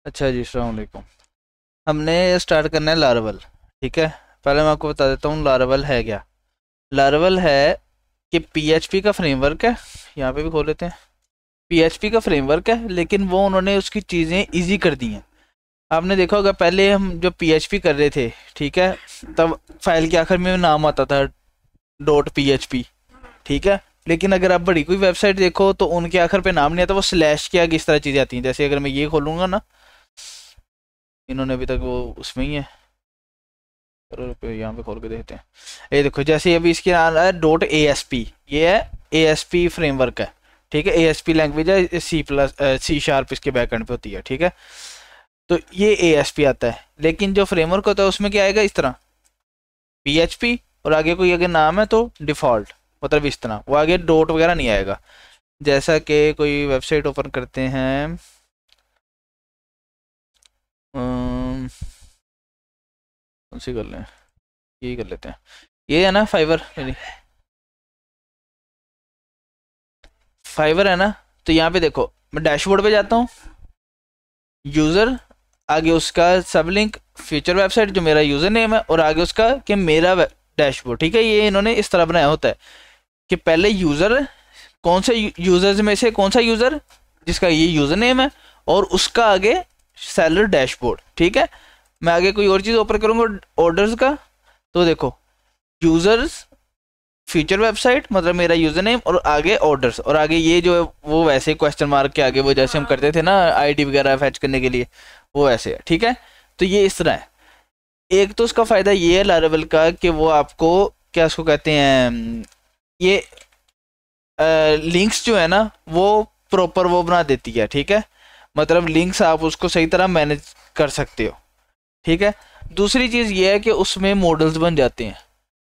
अच्छा जी, अस्सलाम वालेकुम। हमने स्टार्ट करना है लारवल। ठीक है, पहले मैं आपको बता देता हूँ लारवल है क्या। लारवल है कि पीएचपी का फ्रेमवर्क है। यहाँ पे भी खोल लेते हैं। पीएचपी का फ्रेमवर्क है, लेकिन वो उन्होंने उसकी चीज़ें इजी कर दी हैं। आपने देखा होगा पहले हम जो पीएचपी कर रहे थे, ठीक है, तब फाइल के आखिर में नाम आता था डॉट पीएचपी। ठीक है, लेकिन अगर आप बड़ी कोई वेबसाइट देखो तो उनके आखिर पे नाम नहीं आता, वो स्लैश के आगे इस तरह चीज़ें आती हैं। जैसे अगर मैं ये खोलूंगा ना, इन्होंने अभी तक वो उसमें ही है। चलो यहाँ पे खोल के देखते हैं। ये देखो, जैसे अभी इसके नाम है डॉट ए एस पी, ये है ए एस पी फ्रेमवर्क है। ठीक है, ए एस पी लैंग्वेज है, सी शार्प इसके बैकएंड पे होती है। ठीक है, तो ये ए एस पी आता है, लेकिन जो फ्रेमवर्क होता है उसमें क्या आएगा, इस तरह पी एच पी, और आगे कोई अगर नाम है तो डिफ़ॉल्ट, मतलब इस तरह, वो आगे डॉट वगैरह नहीं आएगा। जैसा कि कोई वेबसाइट ओपन करते हैं, कौन सी कर लें, यही कर लेते हैं। ये है ना फाइवर, फाइवर है ना। तो यहाँ पे देखो, मैं डैशबोर्ड पे जाता हूँ, यूज़र, आगे उसका सब लिंक फ्यूचर वेबसाइट जो मेरा यूज़र नेम है, और आगे उसका कि मेरा डैशबोर्ड। ठीक है, ये इन्होंने इस तरह बनाया होता है कि पहले यूज़र, कौन से यूज़र्स में से कौन सा यूज़र जिसका ये यूज़र नेम है, और उसका आगे सेलर डैशबोर्ड। ठीक है, मैं आगे कोई और चीज़ ओपन करूँगा ऑर्डर्स का, तो देखो यूज़र्स फ्यूचर वेबसाइट, मतलब मेरा यूजर नेम, और आगे ऑर्डर्स, और आगे ये जो है वो वैसे क्वेश्चन मार्क के आगे, वो जैसे हम करते थे ना आईडी वगैरह फैच करने के लिए, वो ऐसे है। ठीक है, तो ये इस तरह है। एक तो उसका फ़ायदा ये है लारावेल का कि वो आपको, क्या उसको कहते हैं, ये लिंक्स जो है ना वो प्रॉपर वो बना देती है। ठीक है, मतलब लिंक्स आप उसको सही तरह मैनेज कर सकते हो। ठीक है, दूसरी चीज़ ये है कि उसमें मॉडल्स बन जाते हैं।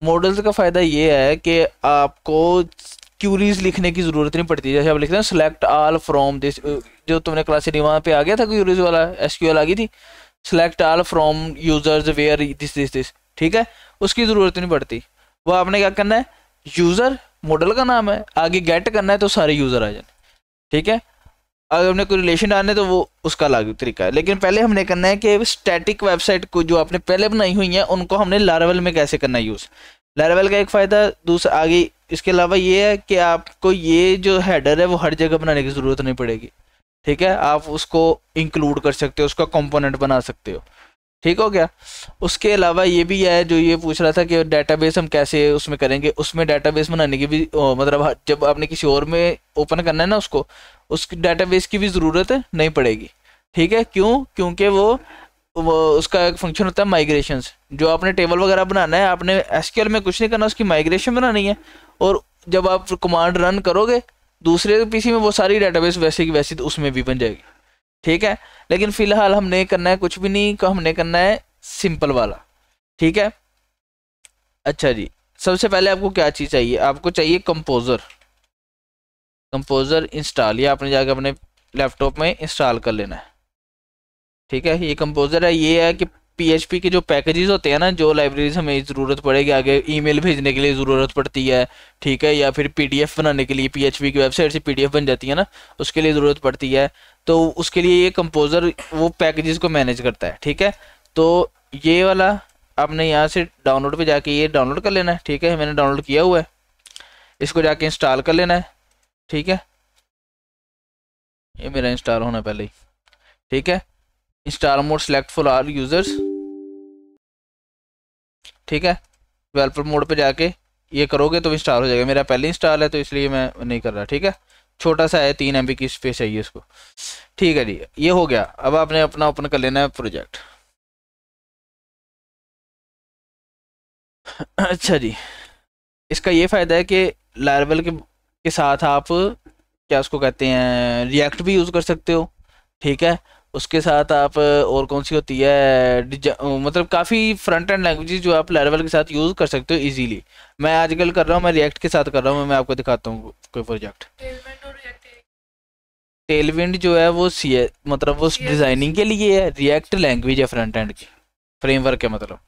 मॉडल्स का फ़ायदा ये है कि आपको क्यूरीज लिखने की ज़रूरत नहीं पड़ती। जैसे आप लिखते हैं सेलेक्ट ऑल फ्रॉम दिस, जो तुमने क्लास वहाँ पे आ गया था क्यूरीज वाला, एसक्यूएल आ गई थी, select all from users where this this this. ठीक है, उसकी ज़रूरत नहीं पड़ती। वो आपने क्या करना है, यूज़र मॉडल का नाम है, आगे गेट करना है तो सारे यूज़र आ जाए। ठीक है, अगर हमने कोई रिलेशन डालने तो वो उसका अलग तरीका है, लेकिन पहले हमने करना है कि स्टैटिक वेबसाइट को जो आपने पहले बनाई हुई है उनको हमने लारावेल में कैसे करना है यूज़। लारावेल का एक फ़ायदा दूसरा आगे इसके अलावा ये है कि आपको ये जो हेडर है वो हर जगह बनाने की ज़रूरत नहीं पड़ेगी। ठीक है, आप उसको इंक्लूड कर सकते हो, उसका कंपोनेंट बना सकते हो। ठीक हो गया। उसके अलावा ये भी है, जो ये पूछ रहा था कि डेटाबेस हम कैसे उसमें करेंगे, उसमें डेटाबेस बनाने की भी मतलब जब आपने किसी और में ओपन करना है ना उसको, उस डेटाबेस की भी ज़रूरत नहीं पड़ेगी। ठीक है, क्यों, क्योंकि वो उसका एक फंक्शन होता है माइग्रेशंस। जो आपने टेबल वगैरह बनाना है, आपने एसक्यूएल में कुछ नहीं करना, उसकी माइग्रेशन बनानी है, और जब आप कमांड रन करोगे दूसरे पीसी में, वो सारी डेटाबेस वैसे की वैसी तो उसमें भी बन जाएगी। ठीक है, लेकिन फिलहाल हमने करना है कुछ भी नहीं, हमने करना है सिंपल वाला। ठीक है, अच्छा जी, सबसे पहले आपको क्या चीज़ चाहिए, आपको चाहिए कंपोजर। कंपोजर इंस्टॉल, ये आपने जाकर अपने लैपटॉप में इंस्टॉल कर लेना है। ठीक है, ये कंपोजर है, ये है कि पीएचपी के जो पैकेजेस होते हैं ना, जो लाइब्रेरीज हमें ज़रूरत पड़ेगी आगे ईमेल भेजने के लिए ज़रूरत पड़ती है। ठीक है, या फिर पीडीएफ बनाने के लिए, पीएचपी की वेबसाइट से पीडीएफ बन जाती है ना, उसके लिए ज़रूरत पड़ती है। तो उसके लिए ये कंपोजर वो पैकेजेस को मैनेज करता है। ठीक है, तो ये वाला आपने यहाँ से डाउनलोड पे जाके ये डाउनलोड कर लेना है। ठीक है, मैंने डाउनलोड किया हुआ है, इसको जाके इंस्टॉल कर लेना है। ठीक है, ये मेरा इंस्टॉल होना पहले ही। ठीक है, install mode select for all users. ठीक है, डेवलपर मोड पे जाके ये करोगे तो इंस्टॉल हो जाएगा। मेरा पहले इंस्टॉल है तो इसलिए मैं नहीं कर रहा। ठीक है, छोटा सा है, 3 MB की स्पेस चाहिए इसको। ठीक है जी, ये हो गया। अब आपने अपना ओपन कर लेना है प्रोजेक्ट। अच्छा जी, इसका ये फ़ायदा है कि लारावेल के साथ आप, क्या उसको कहते हैं, रिएक्ट भी यूज़ कर सकते हो। ठीक है, उसके साथ आप और कौन सी होती है, मतलब काफ़ी फ्रंट एंड लैंग्वेजेस जो आप लारावेल के साथ यूज़ कर सकते हो इजीली। मैं आजकल कर रहा हूँ, मैं रिएक्ट के साथ कर रहा हूँ, मैं आपको दिखाता हूँ कोई प्रोजेक्ट। टेलविंड जो है वो सी है, मतलब वो डिज़ाइनिंग के लिए है, रिएक्ट लैंग्वेज है फ्रंट एंड की, फ्रेमवर्क है मतलब।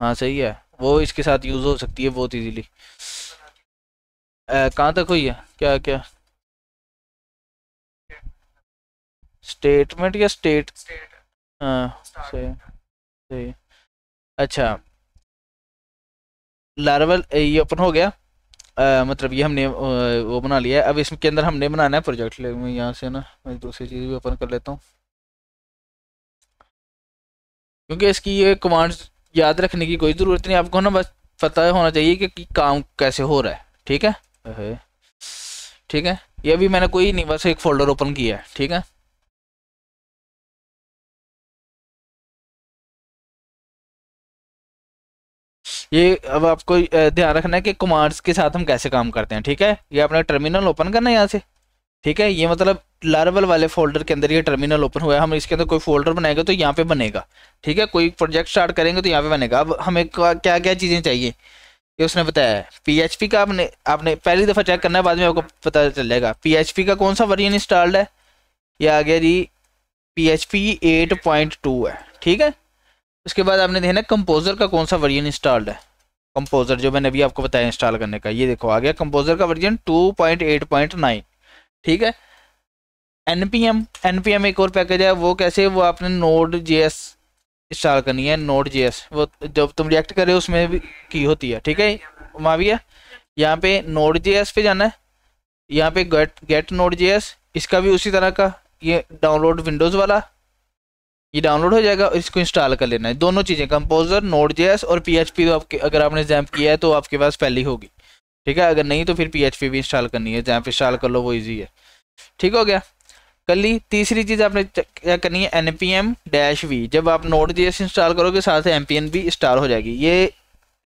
हाँ सही है, वो इसके साथ यूज़ हो सकती है बहुत इजीली। कहाँ तक हुई है, क्या क्या। स्टेटमेंट या स्टेट? हाँ सही सही। अच्छा लारवल ये ओपन हो गया। मतलब ये हमने वो बना लिया है। अब इसके अंदर हमने बनाना है प्रोजेक्ट। मैं यहाँ से ना मैं दूसरी चीज़ भी ओपन कर लेता हूँ, क्योंकि इसकी ये कमांड्स याद रखने की कोई ज़रूरत नहीं, आपको ना बस पता होना चाहिए कि काम कैसे हो रहा है। ठीक है ठीक है। ये अभी मैंने कोई नहीं, बस एक फोल्डर ओपन किया है। ठीक है ये अब आपको ध्यान रखना है कि कमांड्स के साथ हम कैसे काम करते हैं। ठीक है ये अपना टर्मिनल ओपन करना है यहाँ से। ठीक है ये मतलब लारवल वाले फोल्डर के अंदर ये टर्मिनल ओपन हुआ है। हम इसके अंदर कोई फोल्डर बनाएंगे तो यहाँ पे बनेगा। ठीक है कोई प्रोजेक्ट स्टार्ट करेंगे तो यहाँ पे बनेगा। अब हमें क्या क्या चीज़ें चाहिए ये उसने बताया है। पीएचपी का आपने आपने पहली दफ़ा चेक करना है, बाद में आपको पता चल जाएगा। पीएचपी का कौन सा वर्जन इंस्टॉल्ड है, ये आ गया जी पीएचपी 8.2 है। ठीक है उसके बाद आपने देखना कंपोजर का कौन सा वर्जन इंस्टॉल्ड है। कंपोजर जो मैंने अभी आपको बताया इंस्टॉल करने का, ये देखो आ गया कंपोजर का वर्जन 2.8.9। ठीक है एनपीएम एक और पैकेज है। वो कैसे, वो आपने नोड जेएस इंस्टॉल करनी है। नोड जेएस वो जब तुम रिएक्ट करे उसमें भी की होती है। ठीक है वहाँ भी है। यहाँ पे नोड जेएस पे जाना है, यहाँ पे गेट नोड जेएस, इसका भी उसी तरह का ये डाउनलोड विंडोज़ वाला, ये डाउनलोड हो जाएगा और इसको इंस्टॉल कर लेना है। दोनों चीज़ें कंपोजर नोड जेएस और पीएचपी तो आपके अगर आपने जैम्प किया है तो आपके पास पहले होगी। ठीक है अगर नहीं तो फिर पीएचपी भी इंस्टॉल करनी है। जैम्प इंस्टॉल कर लो वो ईजी है। ठीक हो गया। कर ली। तीसरी चीज़ आपने क्या करनी है npm-v। जब आप नोड जेएस इंस्टॉल करोगे साथ में npm भी इंस्टॉल हो जाएगी। ये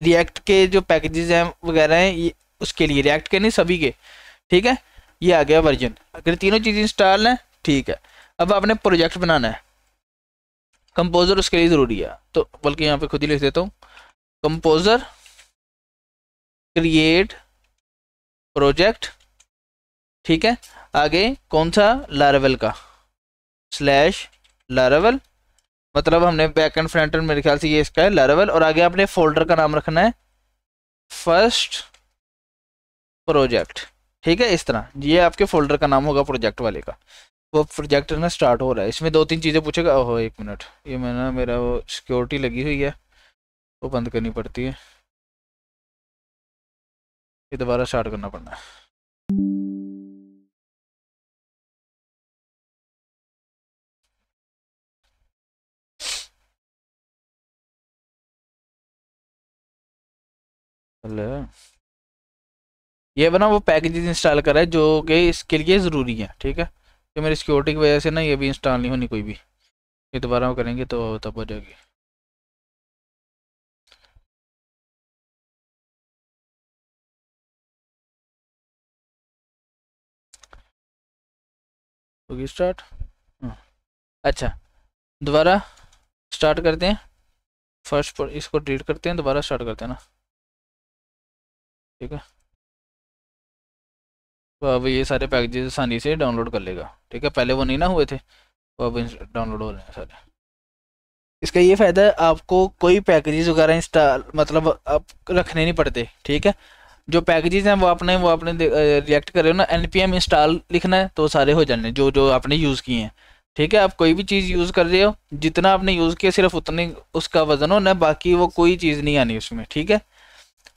रिएक्ट के जो पैकेजेस हैं वगैरह हैं ये उसके लिए, रिएक्ट के नहीं सभी के। ठीक है ये आ गया वर्जन। अगर तीनों चीज़ें इंस्टॉल हैं ठीक है। अब आपने प्रोजेक्ट बनाना है, कंपोजर उसके लिए ज़रूरी है। तो बल्कि यहाँ पे खुद ही लिख देता हूँ कंपोजर क्रिएट प्रोजेक्ट। ठीक है आगे कौन सा, लारावेल का स्लैश लारावेल, मतलब हमने बैक एंड फ्रंट एंड मेरे ख्याल से ये इसका है लारावेल। और आगे आपने फोल्डर का नाम रखना है फर्स्ट प्रोजेक्ट। ठीक है इस तरह ये आपके फोल्डर का नाम होगा प्रोजेक्ट वाले का। वो प्रोजेक्ट ना स्टार्ट हो रहा है, इसमें 2-3 चीज़ें पूछेगा। ओहो एक मिनट, ये मैं ना मेरा वो सिक्योरिटी लगी हुई है वो बंद करनी पड़ती है, ये दोबारा स्टार्ट करना पड़ना है। हेलो ये बना वो पैकेजेस इंस्टॉल करा है जो कि इसके लिए ज़रूरी है। ठीक है तो मेरी सिक्योरिटी की वजह से ना ये भी इंस्टॉल नहीं होनी कोई भी, ये दोबारा वो करेंगे तो तब हो जाएगी। होगी स्टार्ट। अच्छा दोबारा स्टार्ट करते हैं। फर्स्ट पर इसको डिलीट करते हैं, दोबारा स्टार्ट करते हैं ना। ठीक है तो अब ये सारे पैकेजेस आसानी से डाउनलोड कर लेगा। ठीक है पहले वो नहीं ना हुए थे, तो अब डाउनलोड हो रहे हैं सारे। इसका ये फ़ायदा है आपको कोई पैकेजेस वगैरह इंस्टॉल मतलब आप रखने नहीं पड़ते। ठीक है जो पैकेजेस हैं वो आपने रिएक्ट करे हो ना, npm इंस्टॉल लिखना है तो सारे हो जाने जो जो आपने यूज़ किए हैं। ठीक है आप कोई भी चीज़ यूज़ कर रहे हो जितना आपने यूज़ किया सिर्फ उतने उसका वजन हो ना, बाकी वो कोई चीज़ नहीं आनी उसमें। ठीक है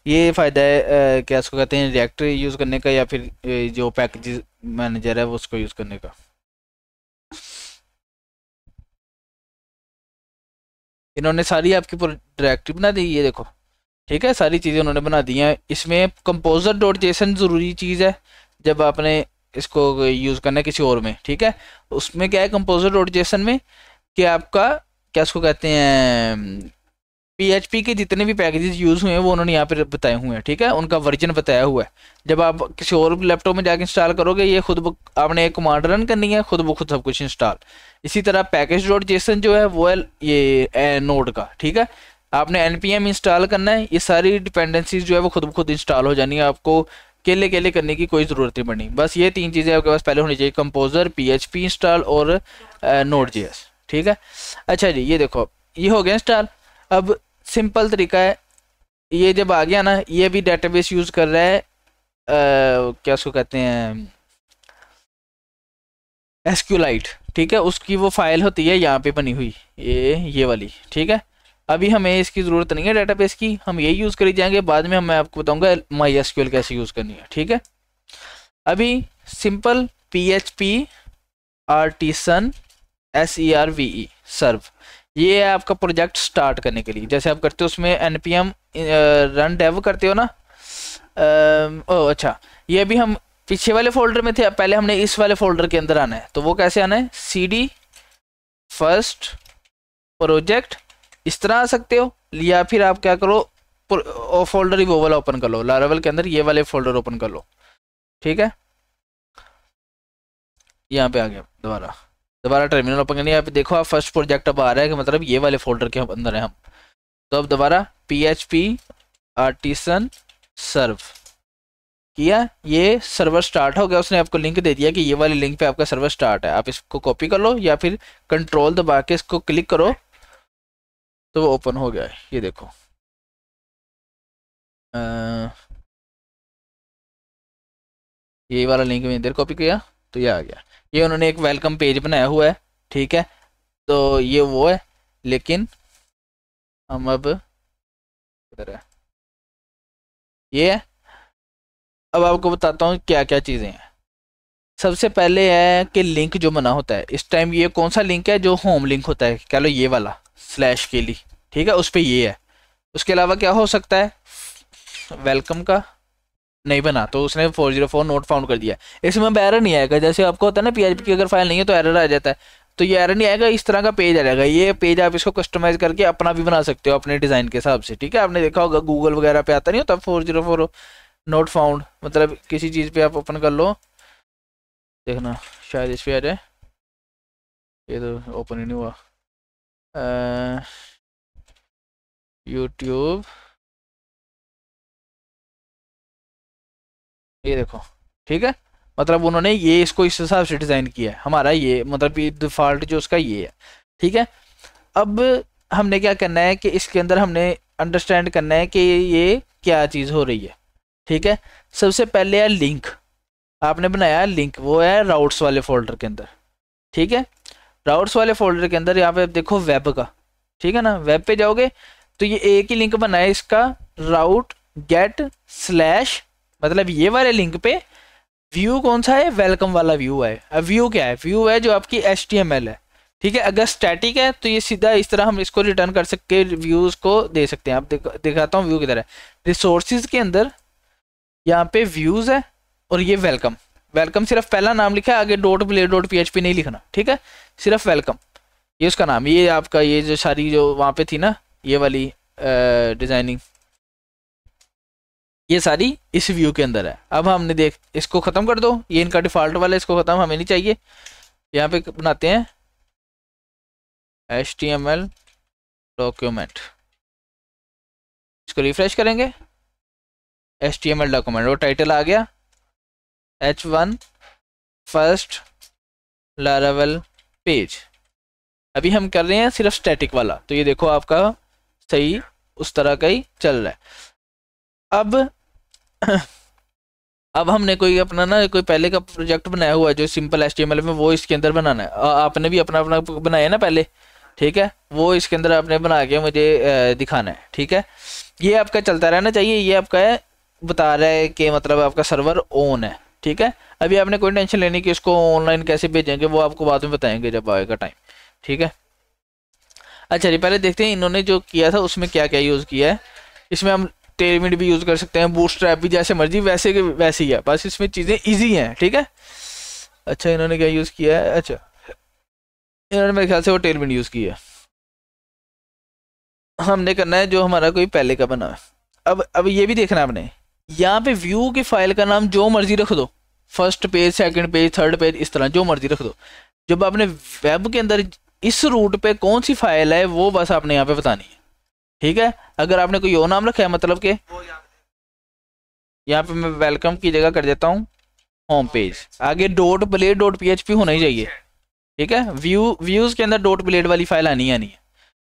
ये फ़ायदा है क्या इसको कहते हैं रिएक्ट यूज़ करने का, या फिर जो पैकेजेस मैनेजर है वो उसको यूज़ करने का। इन्होंने सारी आपकी डायरेक्टरी बना दी ये देखो। ठीक है सारी चीज़ें उन्होंने बना दी हैं। इसमें कंपोजर डॉट जेसन ज़रूरी चीज़ है जब आपने इसको यूज़ करना है किसी और में। ठीक है उसमें क्या है कंपोजर डॉट जेसन में कि आपका क्या इसको कहते हैं पीएचपी के जितने भी पैकेजेस यूज़ हुए हैं वो उन्होंने यहाँ पे बताए हुए हैं। ठीक है उनका वर्जन बताया हुआ है। जब आप किसी और लैपटॉप में जाकर इंस्टॉल करोगे ये खुद आपने एक कमांड रन करनी है, खुद ब खुद सब कुछ इंस्टॉल। इसी तरह पैकेज डॉट जेसन जो है वो है ये नोड का। ठीक है आपने npm इंस्टॉल करना है, ये सारी डिपेंडेंसीज जो है वो खुद ब खुद इंस्टॉल हो जानी है। आपको केले केले करने की कोई ज़रूरत नहीं पड़नी। बस ये 3 चीज़ें आपके पास पहले होनी चाहिए, कंपोजर पीएचपी इंस्टॉल और नोड जेएस। ठीक है अच्छा जी ये देखो ये हो गया इंस्टॉल। अब सिंपल तरीका है, ये जब आ गया ना ये भी डेटाबेस यूज़ कर रहा है क्या उसको कहते हैं एसक्यूलाइट। ठीक है, उसकी वो फाइल होती है यहाँ पे बनी हुई, ये वाली, ठीक है। अभी हमें इसकी ज़रूरत नहीं है डेटाबेस की, हम ये यूज़ करी जाएंगे, बाद में मैं आपको बताऊंगा MySQL कैसे यूज़ करनी है, ठीक है। अभी सिंपल PHP आर्टिसन SERVE सर्व, ये है आपका प्रोजेक्ट स्टार्ट करने के लिए। जैसे आप करते हो उसमें npm रन डेव करते हो ना। ओह अच्छा, ये भी हम पीछे वाले फोल्डर में थे, पहले हमने इस वाले फोल्डर के अंदर आना है। तो वो कैसे आना है, CD फर्स्ट प्रोजेक्ट, इस तरह आ सकते हो, या फिर आप क्या करो, फोल्डर ही वो वाला ओपन कर लो, लारावेल के अंदर ये वाले फोल्डर ओपन कर लो, ठीक है। यहाँ पे आ गया, दोबारा टर्मिनल ओपन करनी है। यहाँ पे देखो आप फर्स्ट प्रोजेक्ट अब आ रहा है कि मतलब ये वाले फोल्डर के अंदर है हम। तो अब दोबारा PHP आर्टिसन सर्व किया, ये सर्वर स्टार्ट हो गया। उसने आपको लिंक दे दिया कि ये वाले लिंक पे आपका सर्वर स्टार्ट है, आप इसको कॉपी कर लो या फिर कंट्रोल दबा के इसको क्लिक करो तो वो ओपन हो गया है। ये देखो ये वाला लिंक मैंने इधर कॉपी किया तो ये आ गया। ये उन्होंने एक वेलकम पेज बनाया हुआ है, ठीक है। तो ये वो है, लेकिन हम अब इधर है, ये है। अब आपको बताता हूँ क्या क्या चीज़ें हैं। सबसे पहले है कि लिंक जो बना होता है इस टाइम, ये कौन सा लिंक है, जो होम लिंक होता है, कह लो ये वाला स्लैश के लिए, ठीक है, उस पर ये है। उसके अलावा क्या हो सकता है, वेलकम का नहीं बना तो उसने 404 नोट फाउंड कर दिया। इसमें अब एरर नहीं आएगा, जैसे आपको होता है ना PHP की अगर फाइल नहीं है तो एरर आ जाता है, तो ये एरर नहीं आएगा, इस तरह का पेज आ जाएगा। ये पेज आप इसको कस्टमाइज करके अपना भी बना सकते हो अपने डिज़ाइन के हिसाब से, ठीक है। आपने देखा होगा गूगल वगैरह पे आता नहीं होता 404 नोट फाउंड, मतलब किसी चीज़ पे आप ओपन कर लो, देखना शायद इस पे आ जाए। ये तो ओपन ही नहीं हुआ, यूट्यूब, ये देखो, ठीक है। मतलब उन्होंने ये इसको इस हिसाब से डिज़ाइन किया है, हमारा ये मतलब डिफ़ॉल्ट जो उसका ये है, ठीक है। अब हमने क्या करना है कि इसके अंदर हमने अंडरस्टैंड करना है कि ये क्या चीज़ हो रही है, ठीक है। सबसे पहले है लिंक, आपने बनाया लिंक, वो है राउट्स वाले फोल्डर के अंदर, ठीक है। राउट्स वाले फोल्डर के अंदर यहाँ पे देखो वेब का, ठीक है ना, वेब पे जाओगे तो ये एक ही लिंक बना है इसका, राउट गेट स्लैश, मतलब ये वाले लिंक पे व्यू कौन सा है, वेलकम वाला व्यू है। अब व्यू क्या है, व्यू है जो आपकी HTML है, ठीक है। अगर स्टैटिक है तो ये सीधा इस तरह हम इसको रिटर्न कर सकते, व्यूज को दे सकते हैं। आप दिखाता हूँ व्यू किधर है, रिसोर्सिस के अंदर यहाँ पे व्यूज है और ये वेलकम, वेलकम सिर्फ पहला नाम लिखा है, आगे .play.php नहीं लिखना, ठीक है, सिर्फ वेलकम, ये उसका नाम। ये आपका ये जो सारी जो वहाँ पे थी ना ये वाली डिजाइनिंग, ये सारी इस व्यू के अंदर है। अब हमने देख इसको ख़त्म कर दो, ये इनका डिफ़ॉल्ट वाला, इसको ख़त्म हमें नहीं चाहिए। यहाँ पे बनाते हैं HTML डॉक्यूमेंट, इसको रिफ्रेश करेंगे, HTML डॉक्यूमेंट, वो टाइटल आ गया H1 फर्स्ट लारावेल पेज। अभी हम कर रहे हैं सिर्फ स्टैटिक वाला, तो ये देखो आपका सही उस तरह का ही चल रहा है। अब हमने कोई अपना ना कोई पहले का प्रोजेक्ट बनाया हुआ है जो सिंपल HTML में, वो इसके अंदर बनाना है। आपने भी अपना अपना बनाया ना पहले, ठीक है, वो इसके अंदर आपने बना के मुझे दिखाना है, ठीक है। ये आपका चलता रहना चाहिए, ये आपका है बता रहा है कि मतलब आपका सर्वर ऑन है, ठीक है। अभी आपने कोई टेंशन लेनी कि इसको ऑनलाइन कैसे भेजेंगे, वो आपको बाद में बताएंगे जब आएगा टाइम, ठीक है। अच्छा जी, पहले देखते हैं इन्होंने जो किया था उसमें क्या क्या यूज़ किया है। इसमें हम टेलमिट भी यूज़ कर सकते हैं, बूटस्ट्रैप भी, जैसे मर्जी वैसे के वैसे ही है, बस इसमें चीज़ें इजी हैं, ठीक है। अच्छा इन्होंने क्या यूज़ किया है, अच्छा इन्होंने मेरे ख्याल से वो टेलमिट यूज़ किया है। हमने करना है जो हमारा कोई पहले का बना है। अब ये भी देखना है आपने, यहाँ पे व्यू की फाइल का नाम जो मर्जी रख दो, first page, second page, third page, इस तरह जो मर्जी रख दो। जब आपने वेब के अंदर इस रूट पे कौन सी फाइल है वो बस आपने यहाँ पे बतानी है, ठीक है। अगर आपने कोई और नाम रखा है, मतलब के यहाँ पे मैं वेलकम की जगह कर देता हूँ होम पेज, आगे .play.php होना ही चाहिए, ठीक है। व्यूज के अंदर .play वाली फाइल आनी है,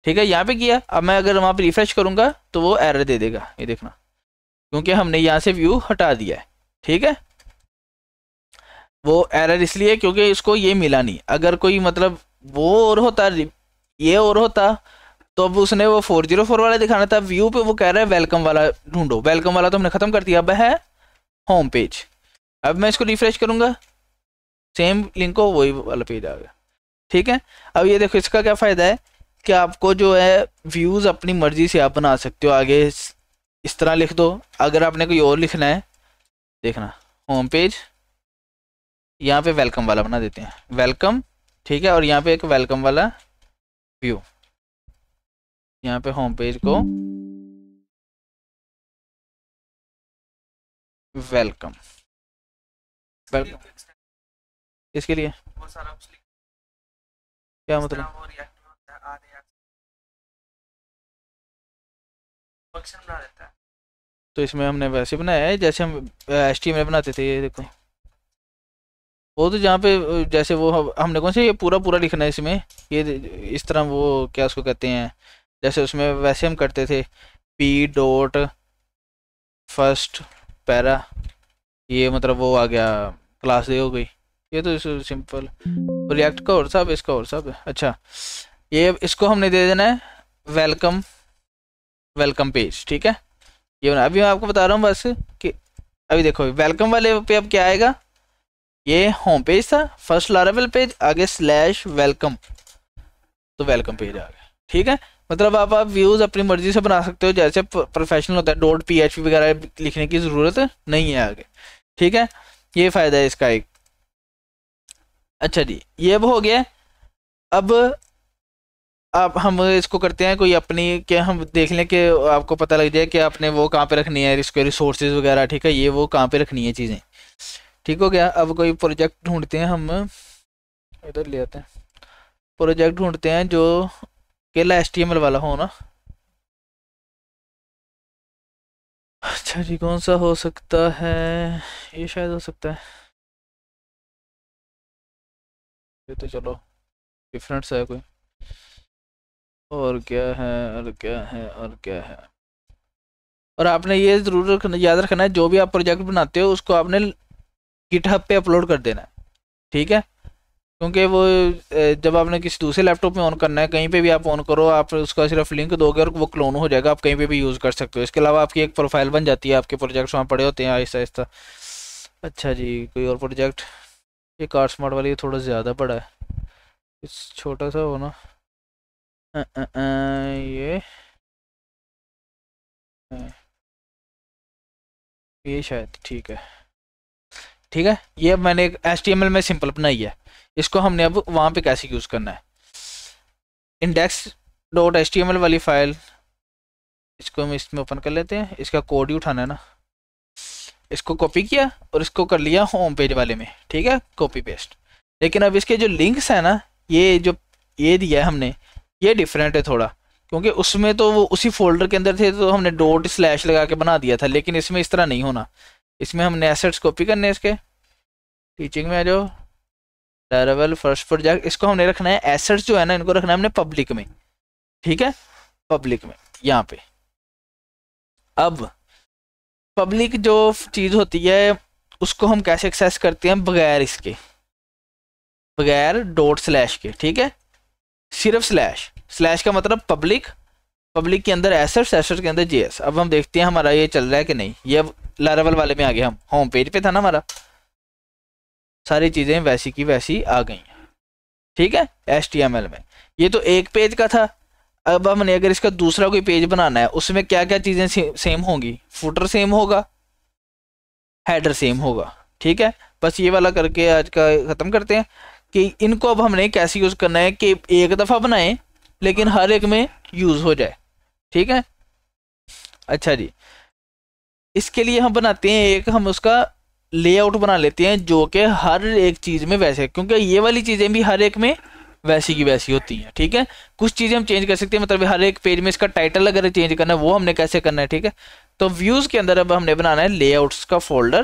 ठीक है। यहाँ पे किया, अब मैं अगर वहाँ पे रिफ्रेश करूँगा तो वो एरर दे देगा, ये देखना, क्योंकि हमने यहाँ से व्यू हटा दिया है, ठीक है। वो एरर इसलिए क्योंकि इसको ये मिला नहीं। अगर कोई मतलब वो और होता, ये और होता, तो अब उसने वो 404 वाला दिखाना था। व्यू पे वो कह रहा है वेलकम वाला ढूंढो, वेलकम वाला तो हमने खत्म कर दिया, अब है होम पेज। अब मैं इसको रिफ्रेश करूंगा, सेम लिंक हो, वही वाला पेज आ गया। ठीक है, अब ये देखो इसका क्या फ़ायदा है कि आपको जो है व्यूज़ अपनी मर्जी से आप बना सकते हो। आगे इस तरह लिख दो, अगर आपने कोई और लिखना है, देखना होम पेज, यहाँ पे वेलकम वाला बना देते हैं, वेलकम। ठीक है, और यहाँ पे एक वेलकम वाला व्यू, यहाँ पे होम पेज को वेलकम, वेलकम इसके लिए वो सारा कुछ क्या इस मतलब? तरह वो रिएक्ट होता है, आधे फंक्शन बना देता है। तो इसमें हमने वैसे बनाया है जैसे हम HTML बनाते थे, ये देखो। वो तो जहाँ पे जैसे वो हमने कौन से ये पूरा पूरा लिखना है इसमें, ये इस तरह वो क्या उसको कहते हैं, जैसे उसमें वैसे हम करते थे, पी डॉट फर्स्ट पैरा, ये मतलब वो आ गया, क्लास दे हो गई। ये तो सिंपल रिएक्ट का और साहब, इसका और साहब है। अच्छा, ये इसको हमने दे देना है वेलकम, वेलकम पेज। ठीक है, ये अभी मैं आपको बता रहा हूँ बस कि अभी देखो वेलकम वाले पे अब क्या आएगा, ये होम पेज था, फर्स्ट लारावेल पेज, आगे स्लैश वेलकम, तो वेलकम पेज आ गया। ठीक है, मतलब आप व्यूज अपनी मर्जी से बना सकते हो, जैसे प्रोफेशनल होता है, डॉट PHP वगैरह लिखने की ज़रूरत नहीं है आगे। ठीक है, ये फ़ायदा है इसका एक। अच्छा जी, ये अब हो गया। अब हम इसको करते हैं कोई अपनी, क्या हम देख लें कि आपको पता लग जाए कि आपने वो कहाँ पे रखनी है, इसके रिसोर्सेज वगैरह। ठीक है, ये वो कहाँ पे रखनी है चीज़ें। ठीक हो गया, अब कोई प्रोजेक्ट ढूंढते हैं हम, इधर ले आते हैं, प्रोजेक्ट ढूंढते हैं जो केवल HTML वाला हो ना। अच्छा जी, कौन सा हो सकता है, ये शायद हो सकता है, ये तो चलो डिफरेंट सा है कोई। और क्या है, और क्या है, और क्या है। और आपने ये ज़रूर याद रखना है, जो भी आप प्रोजेक्ट बनाते हो उसको आपने गिटहब पे अपलोड कर देना है। ठीक है, क्योंकि वो जब आपने किसी दूसरे लैपटॉप में ऑन करना है, कहीं पे भी आप ऑन करो, आप उसका सिर्फ लिंक दोगे और वो क्लोन हो जाएगा, आप कहीं पे भी यूज़ कर सकते हो। इसके अलावा आपकी एक प्रोफाइल बन जाती है, आपके प्रोजेक्ट्स वहाँ पड़े होते हैं आहिस्ता आहिस्ता। अच्छा जी, कोई और प्रोजेक्ट, ये कार स्मार्ट वाली थोड़ा ज़्यादा बड़ा है, इस छोटा सा हो ना। ये ये शायद ठीक है। ठीक है, ये अब मैंने एक HTML में सिंपल बनाई है, इसको हमने अब वहाँ पे कैसे यूज़ करना है। index.html वाली फाइल, इसको हम इसमें ओपन कर लेते हैं, इसका कोड ही उठाना है ना, इसको कॉपी किया और इसको कर लिया होम पेज वाले में। ठीक है, कॉपी पेस्ट। लेकिन अब इसके जो लिंक्स हैं ना, ये जो ये दिया है हमने, ये डिफरेंट है थोड़ा, क्योंकि उसमें तो वो उसी फोल्डर के अंदर थे तो हमने डॉट स्लैश लगा के बना दिया था, लेकिन इसमें इस तरह नहीं होना। इसमें हमने एसेट्स कॉपी करने इसके, टीचिंग में आ जाओ, लारावेल फर्स्ट प्रोजेक्ट, इसको हमने रखना है एसेट्स जो है ना, इनको रखना है हमने पब्लिक में। ठीक है, पब्लिक में यहाँ पे। अब पब्लिक जो चीज़ होती है उसको हम कैसे एक्सेस करते हैं, बगैर इसके, बगैर डॉट स्लैश के। ठीक है, सिर्फ स्लैश, स्लैश का मतलब पब्लिक, पब्लिक के अंदर एसेट्स, एसेट्स के अंदर JS। अब हम देखते हैं हमारा ये चल रहा है कि नहीं। ये अब लारावेल वाले में आ गए, हम होम पेज पे था ना हमारा, सारी चीज़ें वैसी की वैसी आ गई हैं। ठीक है, HTML में ये तो एक पेज का था। अब हमने अगर इसका दूसरा कोई पेज बनाना है, उसमें क्या क्या चीज़ें सेम होंगी, फुटर सेम होगा, हेडर सेम होगा। ठीक है, बस ये वाला करके आज का ख़त्म करते हैं कि इनको अब हमने कैसे यूज़ करना है कि एक दफ़ा बनाएं लेकिन हर एक में यूज़ हो जाए। ठीक है, अच्छा जी, इसके लिए हम बनाते हैं एक, हम उसका लेआउट बना लेते हैं जो कि हर एक चीज़ में वैसे, क्योंकि ये वाली चीज़ें भी हर एक में वैसी की वैसी होती हैं। ठीक है, कुछ चीज़ें हम चेंज कर सकते हैं, मतलब हर एक पेज में इसका टाइटल अगर चेंज करना है वो हमने कैसे करना है। ठीक है, तो व्यूज़ के अंदर अब हमने बनाना है लेआउट्स का फोल्डर,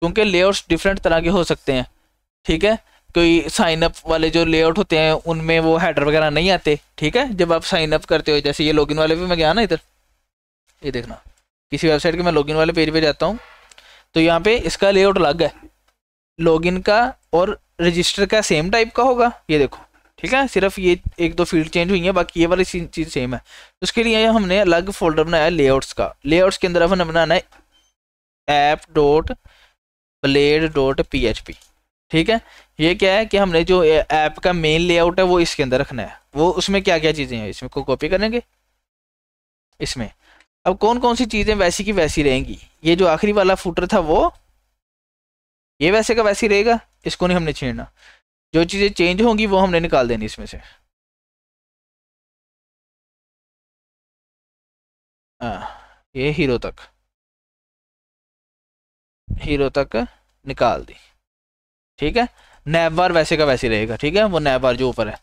क्योंकि लेआउट्स डिफरेंट तरह के हो सकते हैं। ठीक है, कोई साइन अप वाले जो लेआउट होते हैं उनमें वो हेडर वगैरह नहीं आते। ठीक है, जब आप साइन अप करते हो, जैसे ये लॉगिन वाले पे मैं गया ना, इधर ये देखना, किसी वेबसाइट के मैं लॉगिन वाले पेज पे जाता हूँ तो यहाँ पे इसका लेआउट अलग है, लॉगिन का और रजिस्टर का सेम टाइप का होगा, ये देखो, ठीक है। सिर्फ ये एक दो फील्ड चेंज हुई है, बाकी ये वाली चीज़ सेम है। उसके लिए हमने अलग फोल्डर बनाया लेआउट्स का। लेआउट्स के अंदर हमने बनाना है app.blade.php, ठीक है। ये क्या है कि हमने जो ऐप का मेन लेआउट है वो इसके अंदर रखना है। वो उसमें क्या क्या चीज़ें हैं इसमें को कॉपी करेंगे इसमें। अब कौन कौन सी चीज़ें वैसी की वैसी रहेंगी, ये जो आखिरी वाला फुटर था वो ये वैसे का वैसी रहेगा, इसको नहीं हमने छेड़ना। जो चीज़ें चेंज होंगी वो हमने निकाल देनी इसमें से। ये हीरो तक निकाल दी, ठीक है। नैब बार वैसे का वैसे रहेगा, ठीक है, वो नैब बार जो ऊपर है।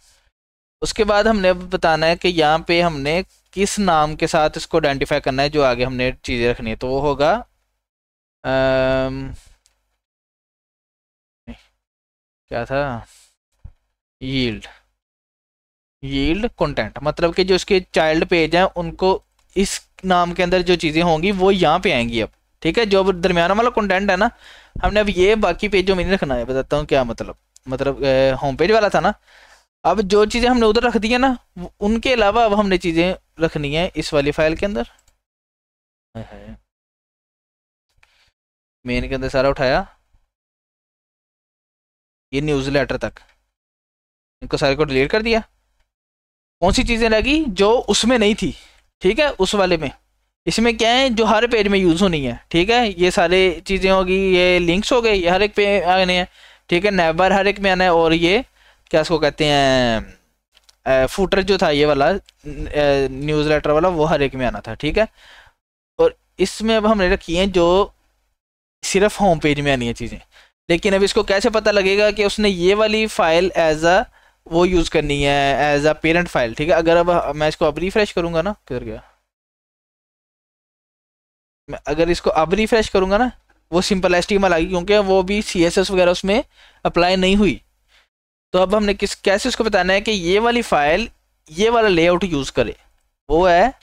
उसके बाद हमने बताना है कि यहाँ पे हमने किस नाम के साथ इसको आइडेंटिफाई करना है, जो आगे हमने चीज़ें रखनी है। तो वो होगा क्या था, यील्ड कंटेंट, मतलब कि जो उसके चाइल्ड पेज हैं उनको इस नाम के अंदर जो चीज़ें होंगी वो यहाँ पे आएंगी अब, ठीक है। जो अब दरमियाना वाला कंटेंट है ना, हमने अब ये बाकी पेजों में नहीं रखना है। बताता हूँ क्या मतलब होम पेज वाला था ना, अब जो चीज़ें हमने उधर रख दी है ना, उनके अलावा अब हमने चीज़ें रखनी है इस वाली फाइल के अंदर। मेन के अंदर सारा उठाया, ये न्यूज़ लेटर तक, इनको सारे को डिलीट कर दिया। कौन सी चीज़ें लगी जो उसमें नहीं थी, ठीक है, उस वाले में। इसमें क्या है जो हर पेज में यूज़ होनी है, ठीक है। ये सारी चीज़ें होगी, ये लिंक्स हो गए, ये हर एक पे आने हैं, ठीक है। नेवर हर एक में आना है, और ये क्या इसको कहते हैं फूटर जो था ये वाला न्यूज़ लेटर वाला, वो हर एक में आना था, ठीक है। और इसमें अब हमने रखी हैं जो सिर्फ होम पेज में आनी है चीज़ें। लेकिन अब इसको कैसे पता लगेगा कि उसने ये वाली फाइल एज अ वो यूज़ करनी है एज अ पेरेंट फाइल, ठीक है। अगर अब मैं इसको अब रिफ्रेश करूँगा ना, किधर गया, मैं अगर इसको अब रिफ्रेश करूँगा ना, वो सिंपल HTML आ गई, क्योंकि वो भी CSS वगैरह उसमें अप्लाई नहीं हुई। तो अब हमने कैसे उसको बताना है कि ये वाली फाइल ये वाला लेआउट यूज़ करे, वो है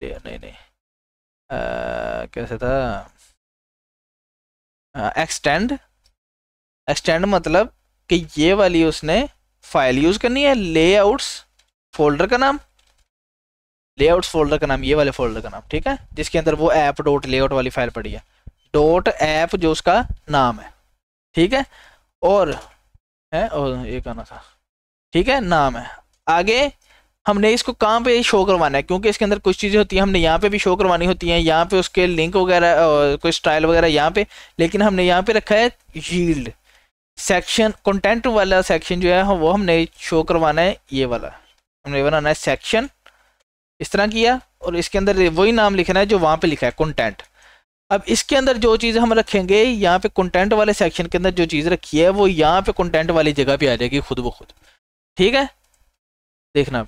नहीं कैसे था, एक्सटेंड मतलब कि ये वाली उसने फाइल यूज़ करनी है, लेआउट्स फोल्डर का नाम, लेआउट्स फोल्डर का नाम, ये वाले फोल्डर का नाम, ठीक है, जिसके अंदर वो ऐप डॉट लेआउट वाली फाइल पड़ी है, डॉट ऐप जो उसका नाम है, ठीक है। और एक आना था, ठीक है, नाम है। आगे हमने इसको कहाँ पे शो करवाना है, क्योंकि इसके अंदर कुछ चीज़ें होती हैं हमने यहाँ पे भी शो करवानी होती हैं, यहाँ पे उसके लिंक वगैरह कोई स्टाइल वगैरह यहाँ पे। लेकिन हमने यहाँ पे रखा है यील्ड सेक्शन, कंटेंट वाला सेक्शन जो है वो हमने शो करवाना है, ये वाला हमने बनाना है सेक्शन, इस तरह किया। और इसके अंदर वही नाम लिखना है जो वहाँ पे लिखा है कंटेंट। अब इसके अंदर जो चीज़ हम रखेंगे, यहाँ पे कंटेंट वाले सेक्शन के अंदर जो चीज़ रखी है वो यहाँ पे कंटेंट वाली जगह पे आ जाएगी खुद ब खुद, ठीक है। देखना